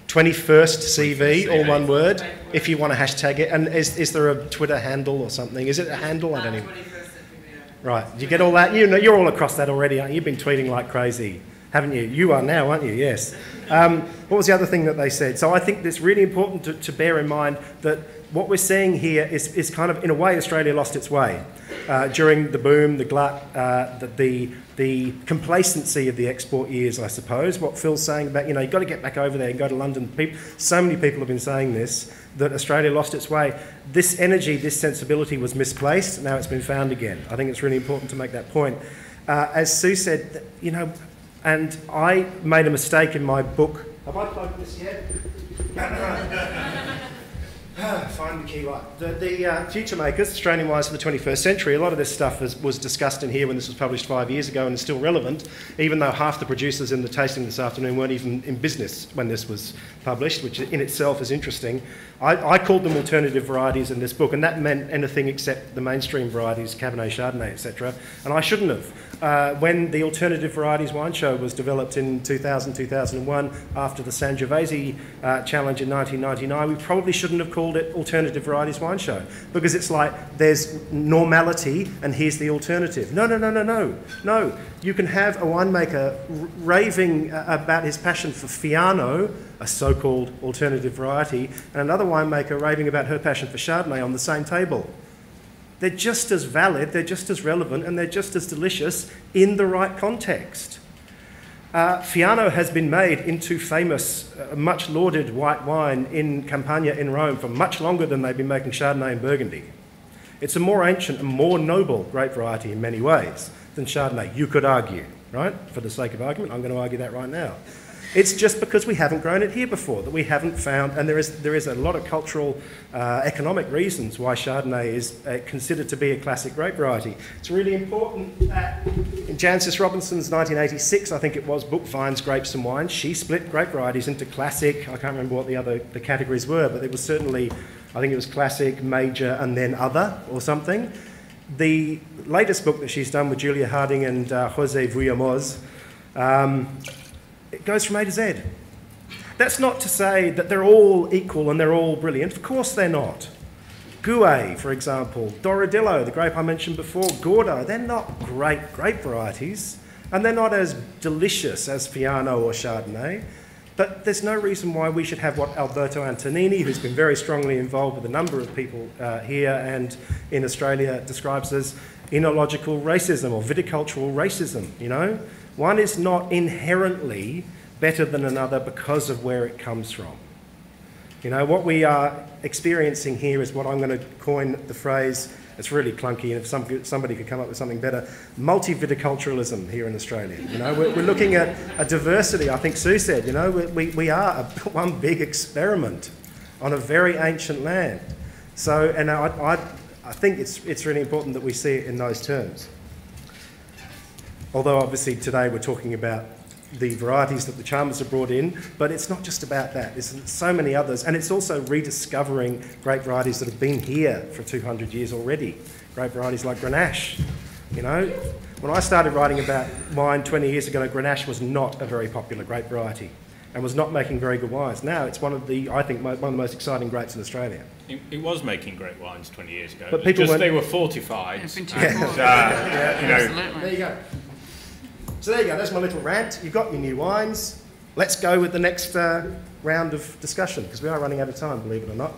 21st CV, all one word, if you want to hashtag it. And is there a Twitter handle or something? Is it a handle? I don't even... Right, do you get all that? You know, you're all across that already, aren't you? You've been tweeting like crazy, haven't you? You are now, aren't you? Yes. What was the other thing that they said? So I think it's really important to bear in mind that what we're seeing here is kind of, in a way, Australia lost its way. During the boom, the glut, the complacency of the export years, I suppose. What Phil's saying about, you've got to get back over there and go to London. So many people have been saying this, that Australia lost its way. This energy, this sensibility was misplaced. Now it's been found again. I think it's really important to make that point. As Sue said, and I made a mistake in my book. Have I plugged this yet? Find the key light. The Future Makers, Australian Wines for the 21st Century, a lot of this stuff was discussed in here when this was published 5 years ago and is still relevant, even though half the producers in the tasting this afternoon weren't even in business when this was published, which in itself is interesting. I called them alternative varieties in this book, and that meant anything except the mainstream varieties, Cabernet, Chardonnay, etc. And I shouldn't have. When the Alternative Varieties Wine Show was developed in 2000-2001, after the Sangiovese challenge in 1999, we probably shouldn't have called it Alternative Varieties Wine Show, because it's like there's normality and here's the alternative. No. You can have a winemaker raving about his passion for Fiano, a so-called alternative variety, and another winemaker raving about her passion for Chardonnay on the same table. They're just as valid, they're just as relevant, and they're just as delicious in the right context. Fiano has been made into famous, much lauded white wine in Campania in Rome for much longer than they've been making Chardonnay and Burgundy. It's a more ancient and more noble grape variety in many ways than Chardonnay, you could argue, right? For the sake of argument, I'm going to argue that right now. It's just because we haven't grown it here before, that we haven't found, and there is a lot of cultural, economic reasons why Chardonnay is considered to be a classic grape variety. It's really important that in Jancis Robinson's 1986, I think it was, book Vines, Grapes and Wines, she split grape varieties into classic, I can't remember what the categories were, but it was certainly, I think it was classic, major, and then other, or something. The latest book that she's done with Julia Harding and Jose Vuillamos, it goes from A to Z. That's not to say that they're all equal and they're all brilliant. Of course they're not. Gouet, for example, Dorodillo, the grape I mentioned before, Gordo, they're not great grape varieties, and they're not as delicious as Fiano or Chardonnay, but there's no reason why we should have what Alberto Antonini, who's been very strongly involved with a number of people here and in Australia, describes as enological racism or viticultural racism, One is not inherently better than another because of where it comes from. What we are experiencing here is what I'm going to coin the phrase, it's really clunky, and if somebody could come up with something better, multi-viticulturalism here in Australia. We're looking at a diversity, I think Sue said, we are one big experiment on a very ancient land. So, and I think it's really important that we see it in those terms. Although obviously today we're talking about the varieties that the Chalmers have brought in, but it's not just about that. There's so many others, and it's also rediscovering grape varieties that have been here for 200 years already. Grape varieties like Grenache. When I started writing about wine 20 years ago, Grenache was not a very popular grape variety and was not making very good wines. Now it's one of the most exciting grapes in Australia. It was making great wines 20 years ago, but people they were fortified. Absolutely. There you go. So there you go, that's my little rant. You've got your new wines. Let's go with the next round of discussion, because we are running out of time, believe it or not.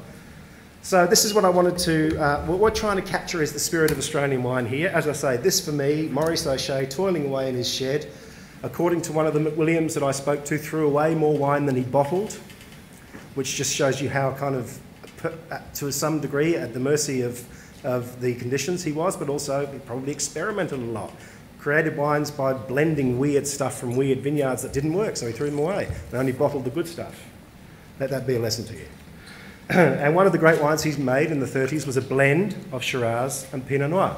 So this is what I wanted to, what we're trying to capture is the spirit of Australian wine here. As I say, this for me, Maurice O'Shea toiling away in his shed, according to one of the McWilliams that I spoke to, threw away more wine than he bottled, which just shows you how kind of, to some degree, at the mercy of the conditions he was, but also he probably experimented a lot. Created wines by blending weird stuff from weird vineyards that didn't work, so he threw them away and only bottled the good stuff. Let that be a lesson to you. And one of the great wines he's made in the 30s was a blend of Shiraz and Pinot Noir.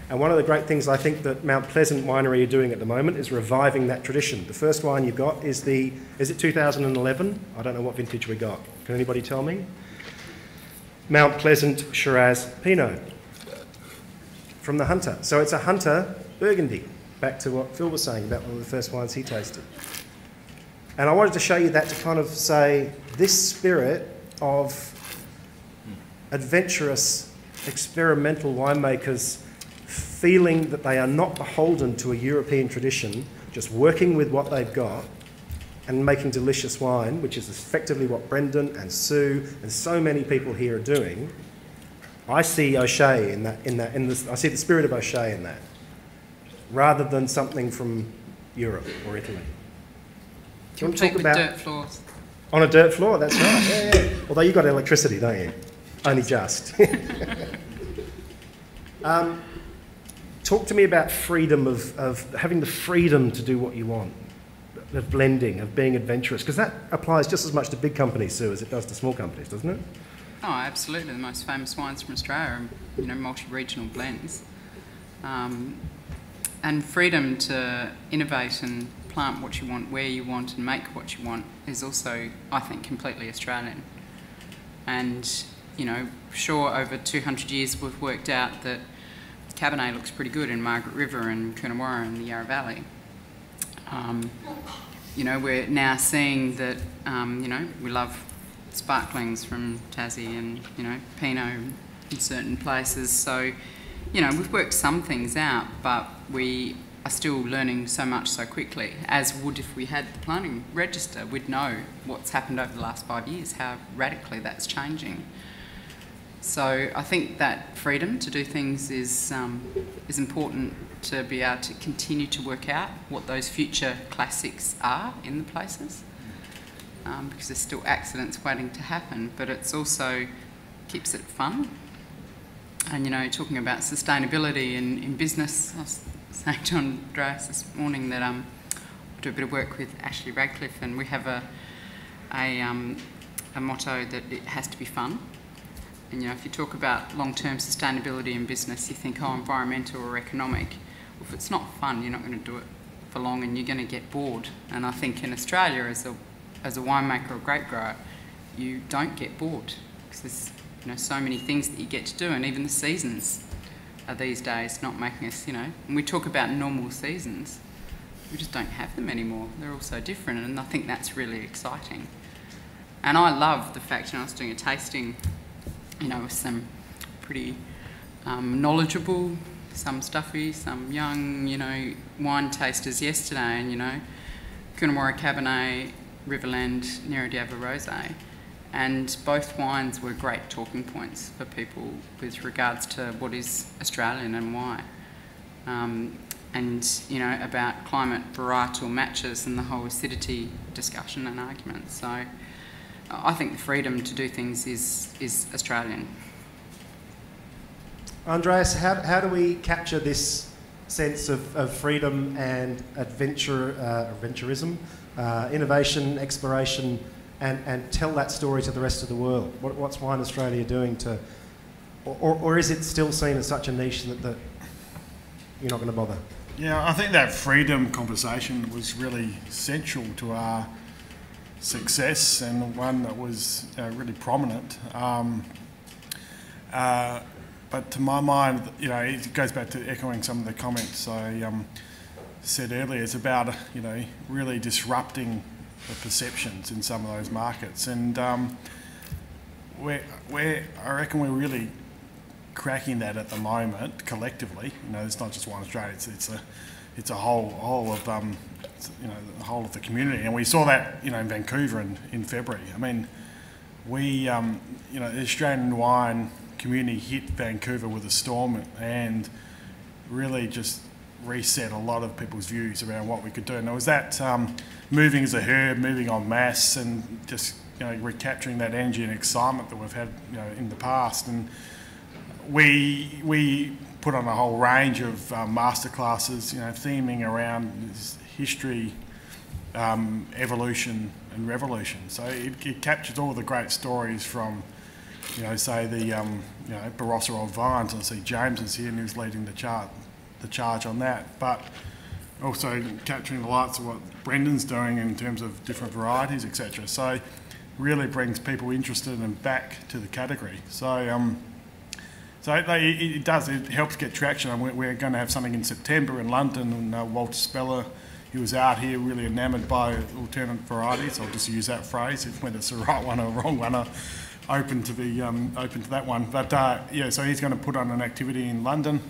And one of the great things I think that Mount Pleasant Winery are doing at the moment is reviving that tradition. The first wine you've got is is it 2011? I don't know what vintage we got. Can anybody tell me? Mount Pleasant Shiraz Pinot from the Hunter. So it's a Hunter Burgundy, back to what Phil was saying about one of the first wines he tasted. And I wanted to show you that to kind of say this spirit of adventurous, experimental winemakers feeling that they are not beholden to a European tradition, just working with what they've got and making delicious wine, which is effectively what Brendan and Sue and so many people here are doing. I see O'Shea I see the spirit of O'Shea in that, rather than something from Europe or Italy. Do you want to talk about dirt floors? On a dirt floor, that's right. Yeah. Although you've got electricity, don't you? Only just. Talk to me about freedom of having the freedom to do what you want, of blending, of being adventurous, because that applies just as much to big companies, Sue, as it does to small companies, doesn't it? Oh, absolutely. The most famous wines from Australia are, multi-regional blends. And freedom to innovate and plant what you want, where you want, and make what you want is also, I think, completely Australian. And, sure, over 200 years we've worked out that Cabernet looks pretty good in Margaret River and Coonawarra and the Yarra Valley. We're now seeing that, we love sparklings from Tassie and, Pinot in certain places. So, we've worked some things out, but we are still learning so much so quickly, as would if we had the planning register. We'd know what's happened over the last 5 years, how radically that's changing. So I think that freedom to do things is important to be able to continue to work out what those future classics are in the places, because there's still accidents waiting to happen, but it's also keeps it fun. And talking about sustainability in business, I was saying to Andreas this morning that I do a bit of work with Ashley Radcliffe, and we have a motto that it has to be fun. And if you talk about long-term sustainability in business, you think, environmental or economic. Well, if it's not fun, you're not going to do it for long, and you're going to get bored. And I think in Australia, as a winemaker or grape grower, you don't get bored, because there's so many things that you get to do, and even the seasons are these days not making us, and we talk about normal seasons, we just don't have them anymore. They're all so different, and I think that's really exciting. And I love the fact, I was doing a tasting, with some pretty knowledgeable, some stuffy, some young, wine tasters yesterday, and, Coonawarra Cabernet, Riverland, Nerodiava Rosé. And both wines were great talking points for people with regards to what is Australian and why. And, about climate varietal matches and the whole acidity discussion and argument. So I think the freedom to do things is Australian. Andreas, how do we capture this sense of freedom and adventurism, innovation, exploration, and tell that story to the rest of the world? What's Wine Australia doing to, or is it still seen as such a niche that you're not going to bother? Yeah, I think that freedom conversation was really central to our success, and one that was really prominent. But to my mind, it goes back to echoing some of the comments I said earlier. It's about, really disrupting the perceptions in some of those markets, and I reckon we're really cracking that at the moment collectively. It's not just Wine Australia; it's a whole of the whole of the community, and we saw that in Vancouver in February. I mean, you know, the Australian wine community hit Vancouver with a storm and really just reset a lot of people's views around what we could do. And it was that moving as a herd, moving en masse, and just, you know, recapturing that energy and excitement that we've had, you know, in the past. And we put on a whole range of masterclasses, you know, theming around this history, evolution and revolution. So it captures all the great stories from, you know, say the you know, Barossa Old Vines. I see James is here and who's leading the charge on that, but also capturing the lights of what Brendan's doing in terms of different varieties, etc. So really brings people interested and back to the category. So it helps get traction. And we're going to have something in September in London, and Walter Speller, he was out here really enamoured by alternate varieties. I'll just use that phrase, whether it's the right one or wrong one. Open to that one. But yeah, so he's going to put on an activity in London,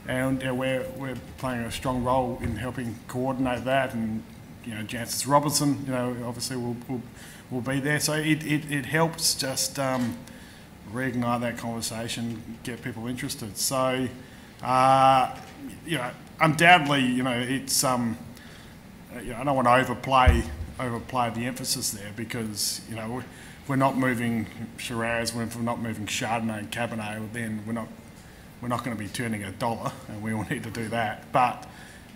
and we're playing a strong role in helping coordinate that. And you know, Jancis Robertson, you know, obviously will be there. So it helps just reignite that conversation, get people interested. So you know, undoubtedly, you know, it's you know, I don't want to overplay the emphasis there, because you know, we're not moving Shiraz, we're not moving Chardonnay and Cabernet, then we're not going to be turning $1, and we all need to do that. But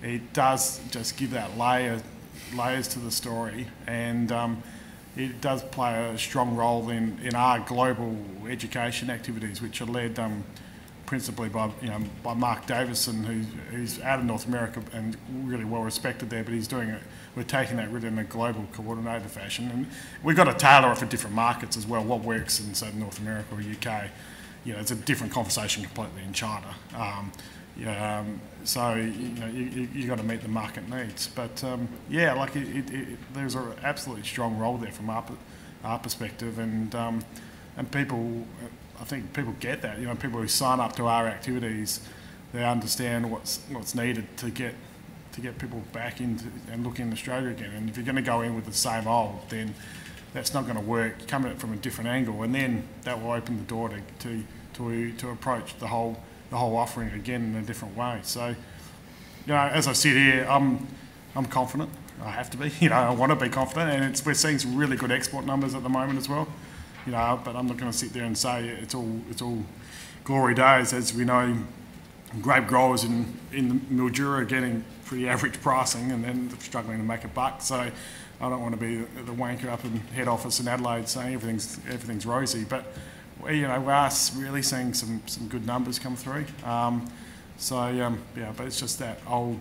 it does just give that layers to the story, and it does play a strong role in our global education activities, which are led principally by, you know, by Mark Davison, who's out of North America and really well respected there, but he's doing it. We're taking that really in a global coordinated fashion, and we've got to tailor it for different markets as well. What works in, say, North America or UK, you know, it's a different conversation completely in China. So you know, you got to meet the market needs. But yeah, like there's an absolutely strong role there from our perspective, and people. I think people get that. You know, people who sign up to our activities, they understand what's needed to get people back into and look in Australia again. And if you're going to go in with the same old, then that's not going to work. You come at it from a different angle, and then that will open the door to approach the whole offering again in a different way. So, you know, as I sit here, I'm confident. I have to be. You know, I want to be confident, and we're seeing some really good export numbers at the moment as well. You know, but I'm not going to sit there and say it's all glory days. As we know, grape growers in Mildura are getting pretty average pricing, and then struggling to make a buck. So I don't want to be the wanker up in head office in Adelaide saying everything's rosy. But you know, we are really seeing some good numbers come through. Yeah, but it's just that old,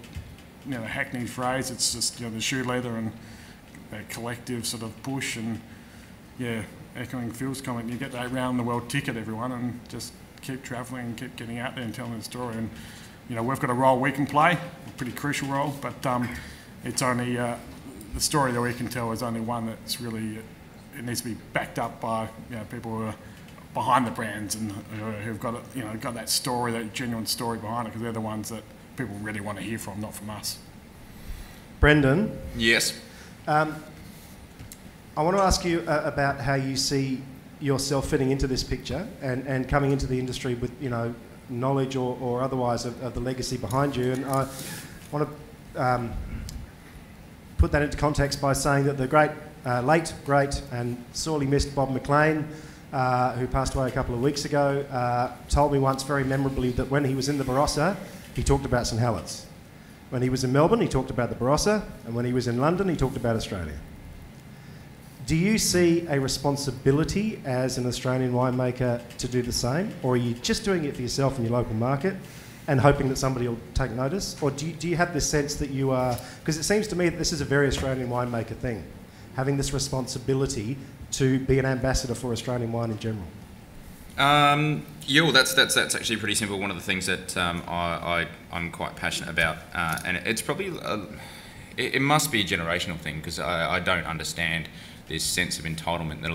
you know, hackneyed phrase. It's just, you know, the shoe leather and that collective sort of push, and yeah. Echoing Phil's comment, you get that round the world ticket, everyone, and just keep travelling and keep getting out there and telling the story. And you know, we've got a role we can play, a pretty crucial role, but it's only the story that we can tell is only one that's really, it needs to be backed up by, you know, people who are behind the brands and who've got it, you know, got that story, that genuine story behind it, because they're the ones that people really want to hear from, not from us. Brendan. Yes. I want to ask you about how you see yourself fitting into this picture and coming into the industry with, you know, knowledge or otherwise of the legacy behind you. And I want to put that into context by saying that the late, great and sorely missed Bob McLean, who passed away a couple of weeks ago, told me once very memorably that when he was in the Barossa, he talked about St Helens. When he was in Melbourne, he talked about the Barossa, and when he was in London, he talked about Australia. Do you see a responsibility as an Australian winemaker to do the same, or are you just doing it for yourself in your local market and hoping that somebody will take notice? Or do you have this sense that you are, because it seems to me that this is a very Australian winemaker thing, having this responsibility to be an ambassador for Australian wine in general? Yeah, well, that's actually pretty simple. One of the things that I'm quite passionate about, and it's probably it must be a generational thing, because I don't understand this sense of entitlement that a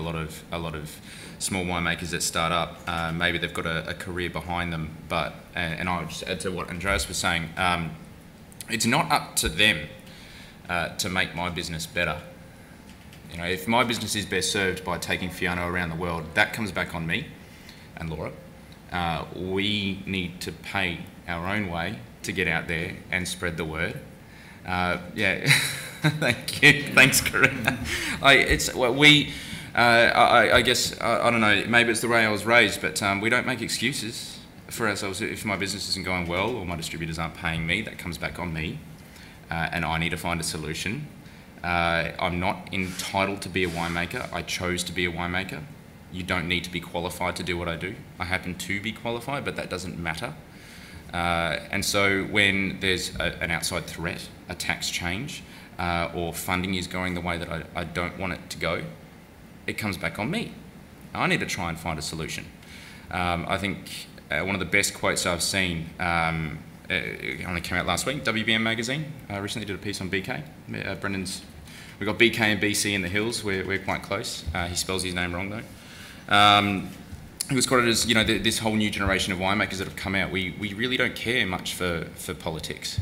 lot of small winemakers that start up, maybe they've got a career behind them, but and I'll just add to what Andreas was saying, it's not up to them to make my business better. You know, if my business is best served by taking Fiano around the world, that comes back on me and Laura. We need to pay our own way to get out there and spread the word. Yeah, thank you. Thanks, Corinne. I guess, I don't know, maybe it's the way I was raised, but we don't make excuses for ourselves. If my business isn't going well or my distributors aren't paying me, that comes back on me, and I need to find a solution. I'm not entitled to be a winemaker. I chose to be a winemaker. You don't need to be qualified to do what I do. I happen to be qualified, but that doesn't matter. And so when there's an outside threat, a tax change, or funding is going the way that I don't want it to go, it comes back on me. I need to try and find a solution. I think one of the best quotes I've seen, it only came out last week, WBM magazine recently did a piece on BK. We've got BK and BC in the hills, we're quite close. He spells his name wrong though. It was quoted as, you know, this whole new generation of winemakers that have come out, we really don't care much for politics.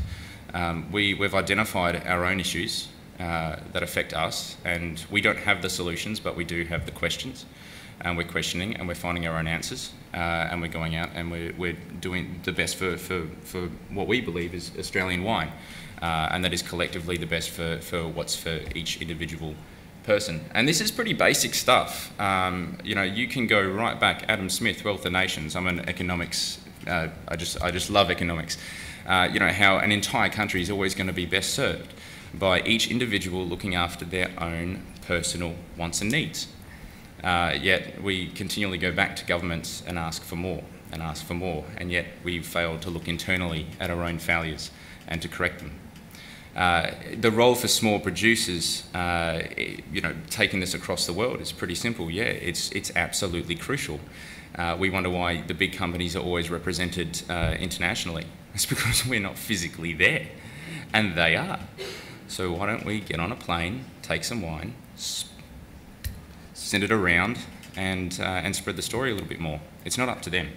We've identified our own issues that affect us, and we don't have the solutions, but we do have the questions, and we're questioning, and we're finding our own answers, and we're going out and we're doing the best for what we believe is Australian wine, and that is collectively the best for what's for each individual person. And this is pretty basic stuff. You know, you can go right back, Adam Smith, Wealth of Nations. I'm an economics, I just love economics. You know, how an entire country is always going to be best served by each individual looking after their own personal wants and needs. Yet we continually go back to governments and ask for more and ask for more, and yet we've failed to look internally at our own failures and to correct them. The role for small producers, you know, taking this across the world is pretty simple. Yeah, it's absolutely crucial. We wonder why the big companies are always represented internationally. It's because we're not physically there, and they are. So why don't we get on a plane, take some wine, send it around, and spread the story a little bit more. It's not up to them.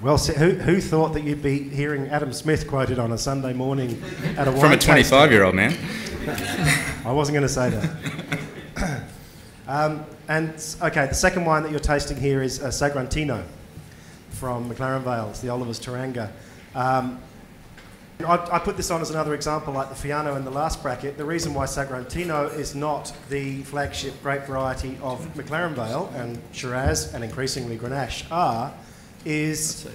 Well, who thought that you'd be hearing Adam Smith quoted on a Sunday morning at a wine From a 25-year-old man. I wasn't going to say that. Okay, the second wine that you're tasting here is Sagrantino from McLaren Vale. It's the Oliver's Taranga. I put this on as another example, like the Fiano in the last bracket. The reason why Sagrantino is not the flagship grape variety of McLaren Vale and Shiraz and increasingly Grenache is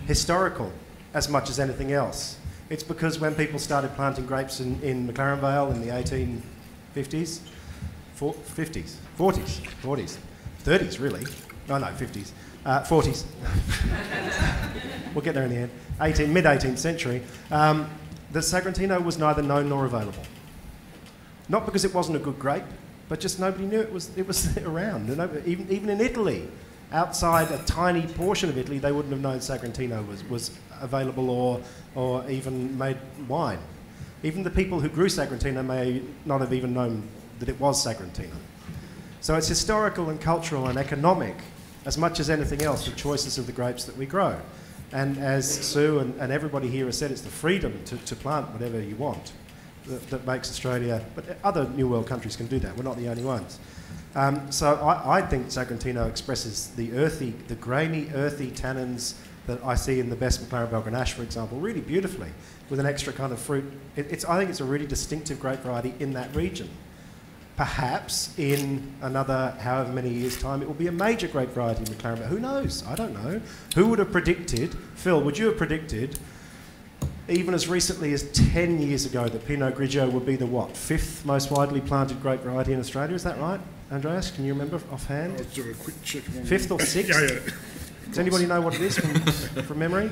historical as much as anything else. It's because when people started planting grapes in McLaren Vale in the 1850s, 40s, 30s really, no, 50s, 40s, we'll get there in the end, mid-18th century, the Sagrantino was neither known nor available. Not because it wasn't a good grape, but just nobody knew it was around. Even in Italy, outside a tiny portion of Italy, they wouldn't have known Sagrantino was available or even made wine. Even the people who grew Sagrantino may not have even known that it was Sagrantino. So it's historical and cultural and economic as much as anything else, the choices of the grapes that we grow. And as Sue and everybody here has said, it's the freedom to plant whatever you want that makes Australia, but other New World countries can do that. We're not the only ones. So I think Sagrantino expresses the grainy, earthy tannins that I see in the best McLaren Vale Grenache, for example, really beautifully, with an extra kind of fruit. I think it's a really distinctive grape variety in that region. Perhaps in another however many years' time, it will be a major grape variety in McLaren Vale. Who knows? I don't know. Who would have predicted, Phil, would you have predicted, even as recently as 10 years ago, that Pinot Grigio would be the what? 5th most widely planted grape variety in Australia? Is that right? Andreas, can you remember offhand? I'll do a quick check. 5th or 6th? Yeah. Does anybody know what it is from memory?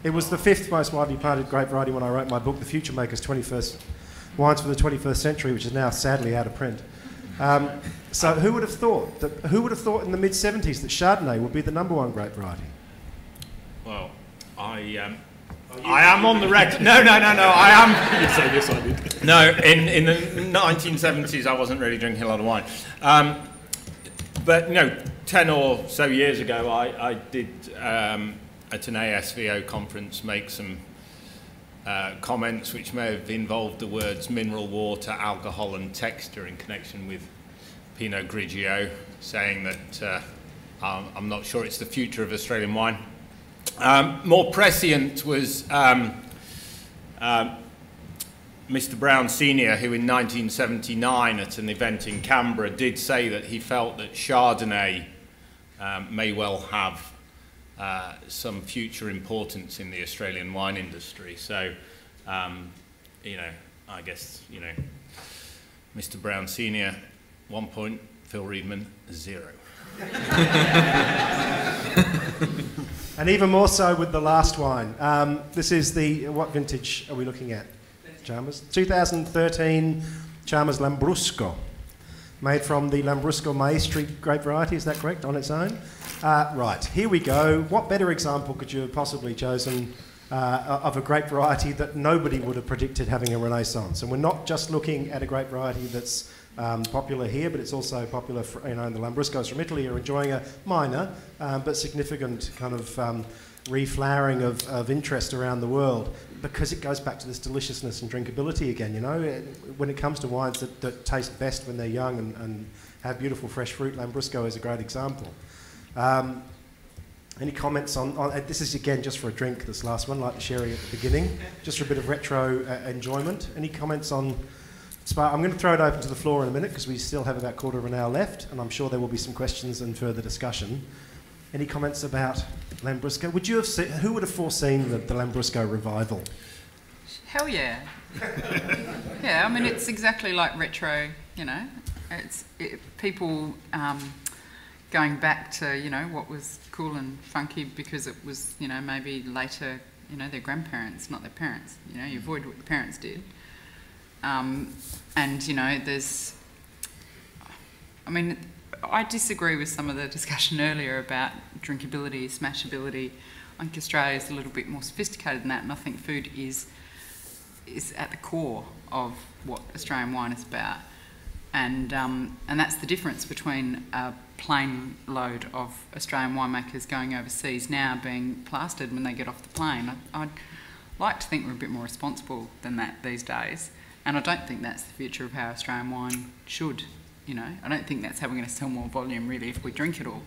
It was the 5th most widely planted grape variety when I wrote my book, The Future Makers 21st Wines for the 21st Century, which is now sadly out of print. So who would have thought in the mid-70s that Chardonnay would be the #1 grape variety? Well, I am on the record. No, I am. Yes, I did. No, in the 1970s, I wasn't really drinking a lot of wine. But, 10 or so years ago, I did, at an ASVO conference, make some comments which may have involved the words mineral water, alcohol and texture in connection with Pinot Grigio, saying that I'm not sure it's the future of Australian wine. More prescient was Mr. Brown Sr., who in 1979 at an event in Canberra did say that he felt that Chardonnay may well have some future importance in the Australian wine industry. So, you know, I guess, you know, Mr. Brown Sr., 1 point, Phil Reedman, 0. And even more so with the last wine. This is the, what vintage are we looking at, Chalmers? 2013 Chalmers Lambrusco, made from the Lambrusco Maestri grape variety, is that correct, on its own? Right, here we go. What better example could you have possibly chosen of a grape variety that nobody would have predicted having a renaissance? And we're not just looking at a grape variety that's popular here, but it's also popular, for, you know, the Lambruscos from Italy are enjoying a minor but significant kind of reflowering of interest around the world, because it goes back to this deliciousness and drinkability again, you know. When it comes to wines that taste best when they're young and have beautiful fresh fruit, Lambrusco is a great example. Any comments on this is again just for a drink, this last one, like the sherry at the beginning, just for a bit of retro enjoyment. Any comments on Spa? I'm going to throw it open to the floor in a minute because we still have about a quarter of an hour left, and I'm sure there will be some questions and further discussion. Any comments about Lambrusco? Would you have seen, who would have foreseen the Lambrusco revival? Hell yeah. Yeah, I mean, it's exactly like retro, you know. It's people going back to, you know, what was cool and funky because it was, you know, maybe later, you know, their grandparents, not their parents. You know, you avoid what the parents did. And, you know, there's... I mean, I disagree with some of the discussion earlier about drinkability, smashability. I think Australia is a little bit more sophisticated than that, and I think food is at the core of what Australian wine is about. And that's the difference between a plane load of Australian winemakers going overseas now being plastered when they get off the plane. I'd like to think we're a bit more responsible than that these days, and I don't think that's the future of how Australian wine should. You know, I don't think that's how we're going to sell more volume, really, if we drink it all.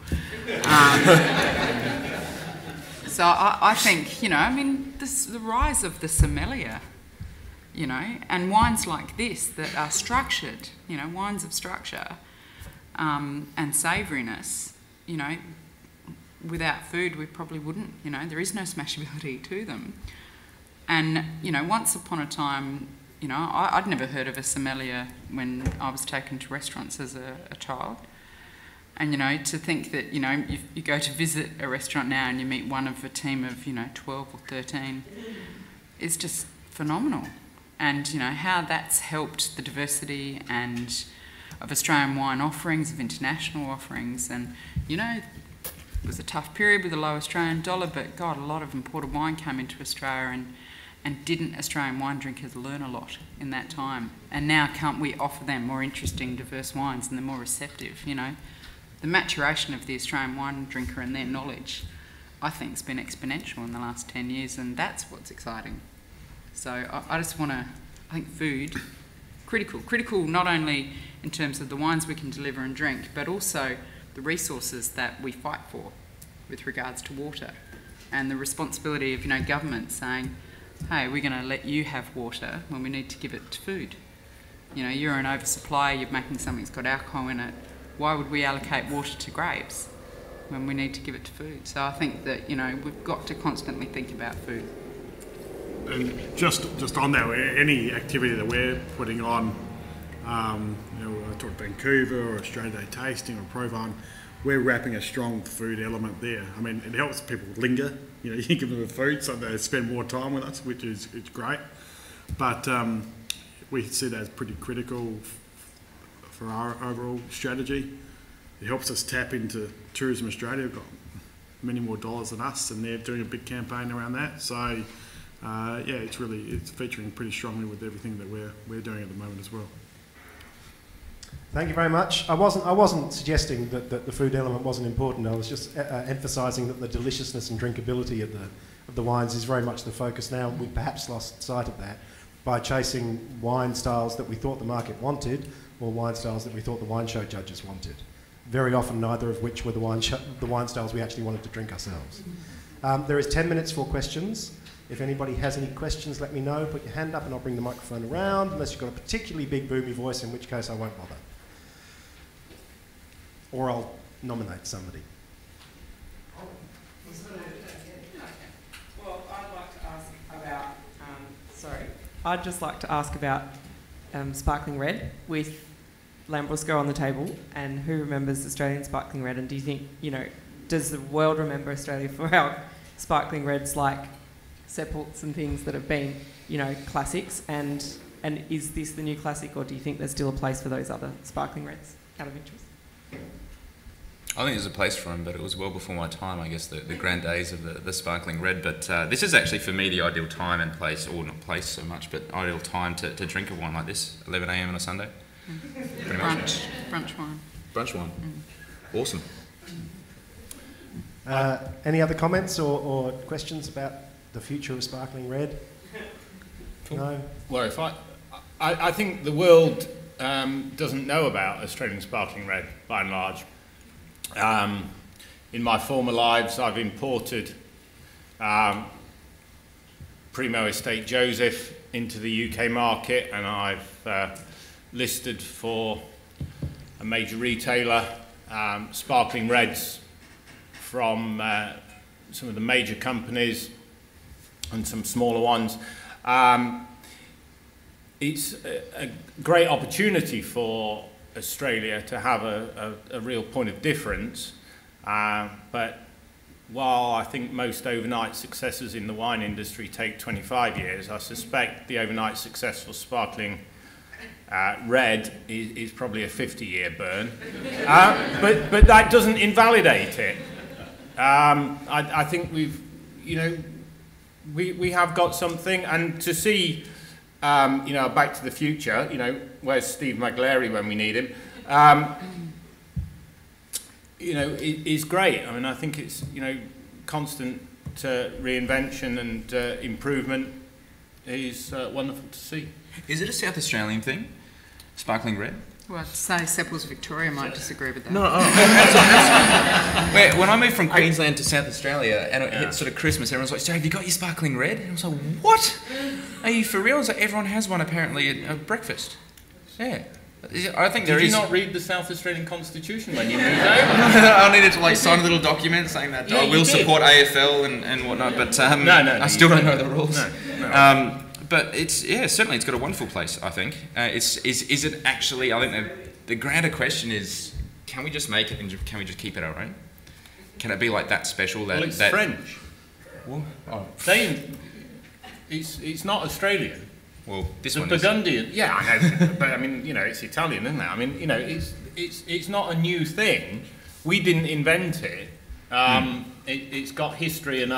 So I think, you know, I mean, the rise of the sommelier, you know, and wines like this that are structured, you know, wines of structure and savouriness, you know, without food we probably wouldn't, you know, there is no smashability to them. And, you know, once upon a time, you know, I'd never heard of a sommelier when I was taken to restaurants as a child. And, you know, to think that, you know, you go to visit a restaurant now and you meet one of a team of, you know, 12 or 13 is just phenomenal. And, you know, how that's helped the diversity and of Australian wine offerings, of international offerings. And, you know, it was a tough period with a low Australian dollar, but, God, a lot of imported wine came into Australia, and didn't Australian wine drinkers learn a lot in that time? And now can't we offer them more interesting, diverse wines, and they're more receptive, you know? The maturation of the Australian wine drinker and their knowledge, I think, has been exponential in the last 10 years, and that's what's exciting. So I just want to, I think food, critical not only in terms of the wines we can deliver and drink, but also the resources that we fight for with regards to water, and the responsibility of, you know, government saying, hey, we're going to let you have water when we need to give it to food. You know, you're an oversupplier, you're making something that's got alcohol in it. Why would we allocate water to grapes when we need to give it to food? So I think that, you know, we've got to constantly think about food. And just on that, any activity that we're putting on, you know, I talked Vancouver or Australia Day Tasting or Provine, we're wrapping a strong food element there. I mean, it helps people linger. You know, you give them the food so they spend more time with us, which is great. But we see that as pretty critical for our overall strategy. It helps us tap into Tourism Australia. They've got many more dollars than us, and they're doing a big campaign around that. So, yeah, it's featuring pretty strongly with everything that we're doing at the moment as well. Thank you very much. I wasn't suggesting that the food element wasn't important. I was just emphasising that the deliciousness and drinkability of the wines is very much the focus now. We perhaps lost sight of that by chasing wine styles that we thought the market wanted, or wine styles that we thought the wine show judges wanted. Very often neither of which were the wine styles we actually wanted to drink ourselves. There is 10 minutes for questions. If anybody has any questions, let me know. Put your hand up and I'll bring the microphone around, unless you've got a particularly big boomy voice, in which case I won't bother. Or I'll nominate somebody. Well, I'd just like to ask about sparkling red with Lambrusco on the table, and who remembers Australian sparkling red, and do you think, does the world remember Australia for our sparkling reds like Seppelts and things that have been, classics, and is this the new classic, or do you think there's still a place for those other sparkling reds, out of interest? I think there's a place for them, but it was well before my time, I guess, the grand days of the sparkling red. But this is actually, for me, the ideal time and place, or not place so much, but ideal time to drink a wine like this, 11 a.m. on a Sunday. Pretty much. Brunch wine. Brunch wine. Awesome. Any other comments or questions about the future of sparkling red? Cool. No? Well, I think the world doesn't know about Australian sparkling red, by and large. In my former lives, I've imported Primo Estate Joseph into the UK market, and I've listed for a major retailer sparkling reds from some of the major companies and some smaller ones. It's a great opportunity for Australia to have a real point of difference, but while I think most overnight successes in the wine industry take 25 years, I suspect the overnight success for sparkling red is probably a 50-year burn, but that doesn't invalidate it. I think we have got something, and to see Back to the Future, where's Steve McGlary when we need him, is great. I mean, I think it's, constant reinvention and improvement is wonderful to see. Is it a South Australian thing, sparkling red? Well, I'd say Seppelts Victoria might disagree with that. No, when I moved from Queensland to South Australia, and it hit sort of Christmas, everyone's like, "So have you got your sparkling red?" And I was like, "What? Are you for real?" It's like, everyone has one apparently at breakfast. Yeah. I think Did you not read the South Australian Constitution when you moved over? I needed to sign a little document saying that I will support AFL and whatnot, but no, I still don't know the rules. No. But certainly it's got a wonderful place, I think. Is it actually, I think the grander question is, can we just make it and can we just keep it our own? Can it be like that special? Well, it's French. Well, it's not Australian. Well, this one Burgundian. Is. Yeah, I know. But I mean, it's Italian, isn't it? I mean, it's not a new thing. We didn't invent it. It's got history, and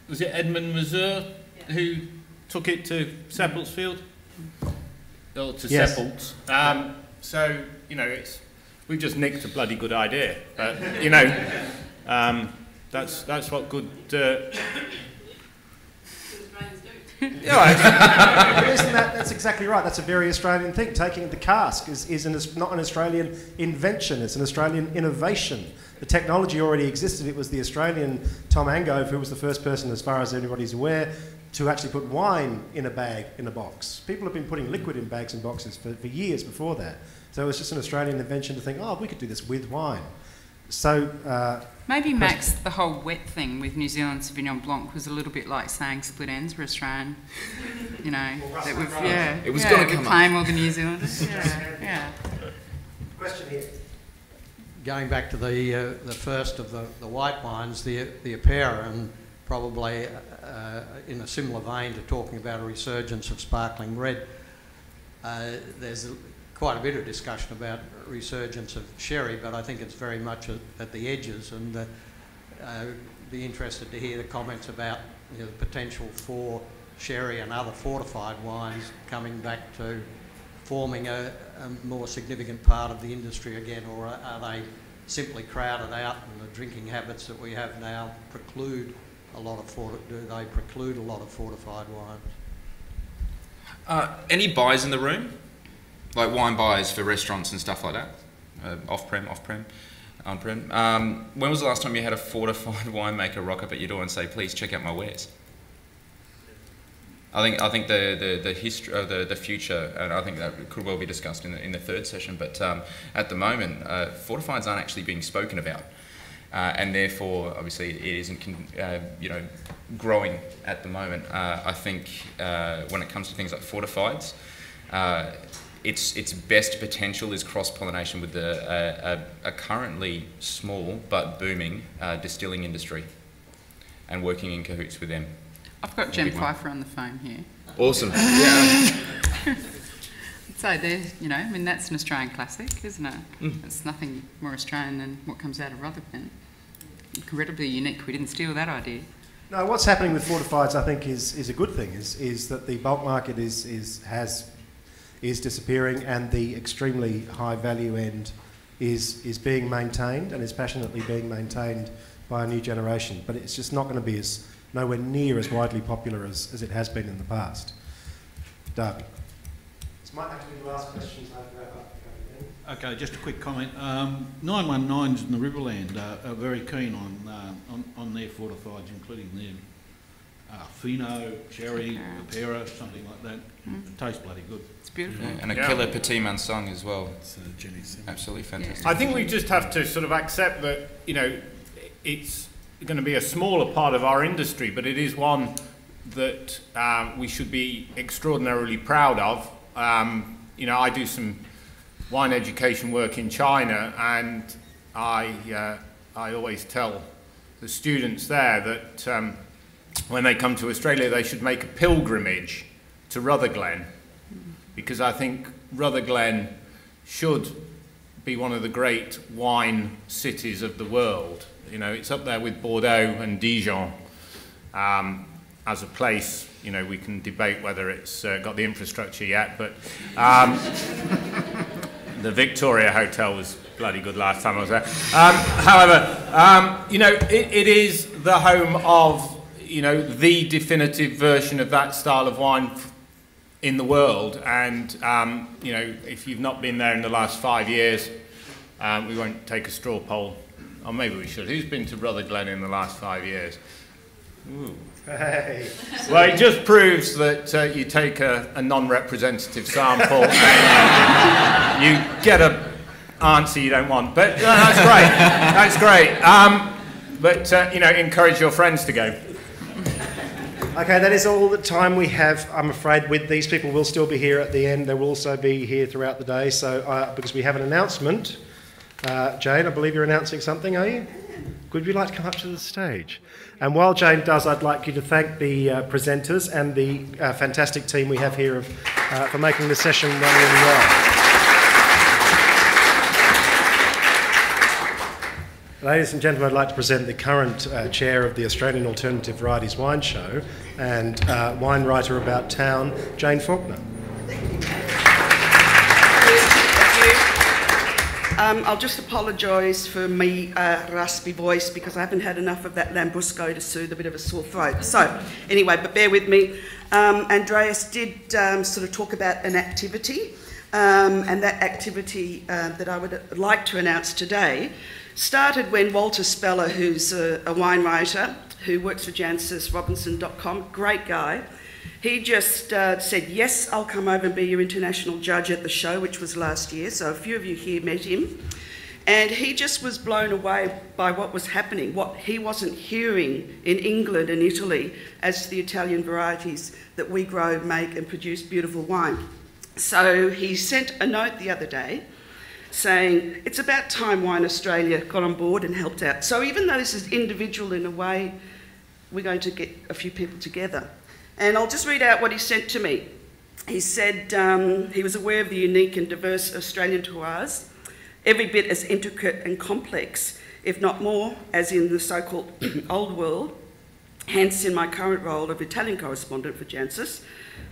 was it Edmund Mazur who took it to Seppeltsfield, or to Seppelts. So we've just nicked a bloody good idea, but that's what good. That's exactly right. That's a very Australian thing. Taking the cask is not an Australian invention, it's an Australian innovation. The technology already existed. It was the Australian Tom Angove who was the first person, as far as anybody's aware, to actually put wine in a bag, in a box. People have been putting liquid in bags and boxes for years before that. So it was just an Australian invention to think, we could do this with wine. So maybe Max, the whole wet thing with New Zealand Sauvignon Blanc was a little bit like saying split ends were Australian. That we've, it was going to come claim all the New Zealanders. Yeah. Question here. Going back to the first of the white wines, the Apera, and probably in a similar vein to talking about a resurgence of sparkling red, there's quite a bit of discussion about resurgence of sherry, but I think it's very much at the edges, and be interested to hear the comments about the potential for sherry and other fortified wines coming back to forming a more significant part of the industry again, or are they simply crowded out and the drinking habits that we have now preclude do they preclude a lot of fortified wines? Any buyers in the room? Like wine buyers for restaurants and stuff like that? Off-prem, on-prem. When was the last time you had a fortified winemaker rock up at your door and say, please check out my wares? I think the history of the future, and I think that could well be discussed in the third session, but at the moment, fortifieds aren't actually being spoken about. And therefore, obviously, it isn't, growing at the moment. I think when it comes to things like fortifieds, its best potential is cross-pollination with a currently small but booming distilling industry, and working in cahoots with them. I've got Jen Pfeiffer on the phone here. Awesome. Yeah. So there, that's an Australian classic, isn't it? It's nothing more Australian than what comes out of Rutherglen. Incredibly unique. We didn't steal that idea. No, what's happening with fortifieds, I think, is a good thing. Is that the bulk market is disappearing, and the extremely high value end is being maintained, and is passionately being maintained by a new generation. But it's just not going to be nowhere near as widely popular as it has been in the past. Doug. This might have to be the last question, so I'll wrap up. Okay, just a quick comment. 919s in the Riverland are very keen on their fortifieds, including their Fino, Sherry, Pera, something like that. It tastes bloody good. It's beautiful. Yeah, and a killer Petit Mansong as well. It's absolutely fantastic. I think we just have to sort of accept that, it's going to be a smaller part of our industry, but it is one that we should be extraordinarily proud of. I do some wine education work in China, and I always tell the students there that when they come to Australia, they should make a pilgrimage to Rutherglen, because I think Rutherglen should be one of the great wine cities of the world. It's up there with Bordeaux and Dijon as a place. We can debate whether it's got the infrastructure yet, but the Victoria Hotel was bloody good last time I was there. However, it is the home of, the definitive version of that style of wine in the world. And, if you've not been there in the last 5 years, we won't take a straw poll. Or maybe we should. Who's been to Rutherglen in the last 5 years? Ooh. Hey. Well, it just proves that you take a non-representative sample and you get an answer you don't want. But that's great. That's great. Encourage your friends to go. Okay, that is all the time we have, I'm afraid. With these people will still be here at the end. They will also be here throughout the day. So, because we have an announcement. Jane, I believe you're announcing something, are you? Would you like to come up to the stage? And while Jane does, I'd like you to thank the presenters and the fantastic team we have here for making the session run really well. Ladies and gentlemen, I'd like to present the current chair of the Australian Alternative Varieties Wine Show and wine writer about town, Jane Faulkner. I'll just apologise for me raspy voice, because I haven't had enough of that Lambrusco to soothe a bit of a sore throat. So, anyway, but bear with me. Andreas did sort of talk about an activity, and that activity that I would like to announce today started when Walter Speller, who's a wine writer who works for JancesRobinson.com, great guy, he just said, yes, I'll come over and be your international judge at the show, which was last year. So a few of you here met him. And he just was blown away by what was happening, what he wasn't hearing in England and Italy as the Italian varieties that we grow, make and produce beautiful wine. So he sent a note the other day saying, it's about time Wine Australia got on board and helped out. So even though this is individual in a way, we're going to get a few people together. And I'll just read out what he sent to me. He said he was aware of the unique and diverse Australian terroirs, every bit as intricate and complex, if not more, as in the so-called old world. Hence, in my current role of Italian correspondent for Jancis,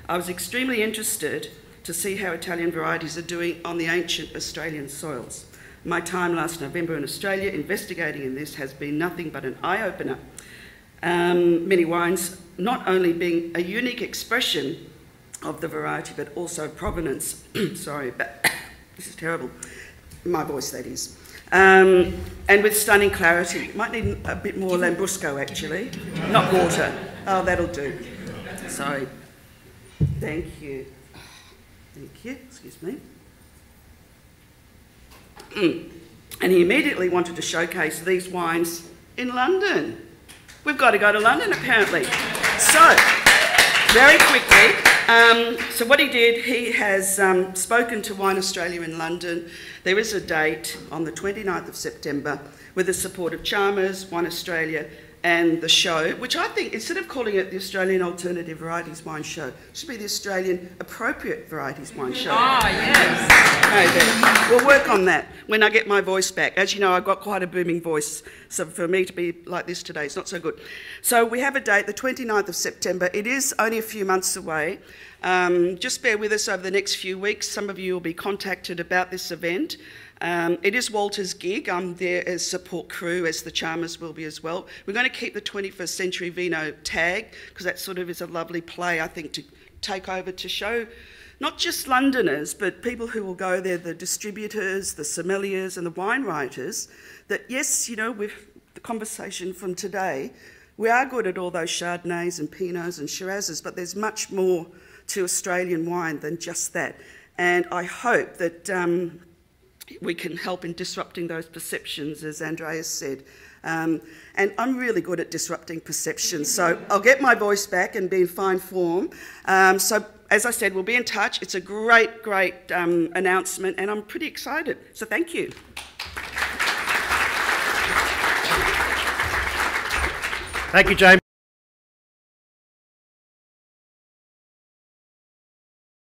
I was extremely interested to see how Italian varieties are doing on the ancient Australian soils. My time last November in Australia investigating in this has been nothing but an eye-opener. Many wines not only being a unique expression of the variety, but also provenance. Sorry, but this is terrible. My voice, that is. And with stunning clarity. Might need a bit more Lambrusco, actually. Not water. Oh, that'll do. Sorry. Thank you. Thank you. Excuse me. And he immediately wanted to showcase these wines in London. We've got to go to London, apparently. So, very quickly, so what he did, he has spoken to Wine Australia in London. There is a date on the 29th of September with the support of Chalmers, Wine Australia and the show, which I think, instead of calling it the Australian Alternative Varieties Wine Show, it should be the Australian Appropriate Varieties Wine Show. Ah, yes. Okay, we'll work on that when I get my voice back. As you know, I've got quite a booming voice, so for me to be like this today, it's not so good. So we have a date, the 29th of September. It is only a few months away. Just bear with us over the next few weeks. Some of you will be contacted about this event. It is Walter's gig. I'm there as support crew, as the Chalmers will be as well. We're going to keep the 21st Century Vino tag, because that sort of is a lovely play, I think, to take over to show not just Londoners, but people who will go there, the distributors, the sommeliers and the wine writers, that yes, you know, with the conversation from today, we are good at all those Chardonnays and Pinots and Shirazes, but there's much more to Australian wine than just that. And I hope that we can help in disrupting those perceptions, as Andreas said. And I'm really good at disrupting perceptions, so I'll get my voice back and be in fine form. So, as I said, we'll be in touch. It's a great, great announcement, and I'm pretty excited. So thank you. Thank you, James.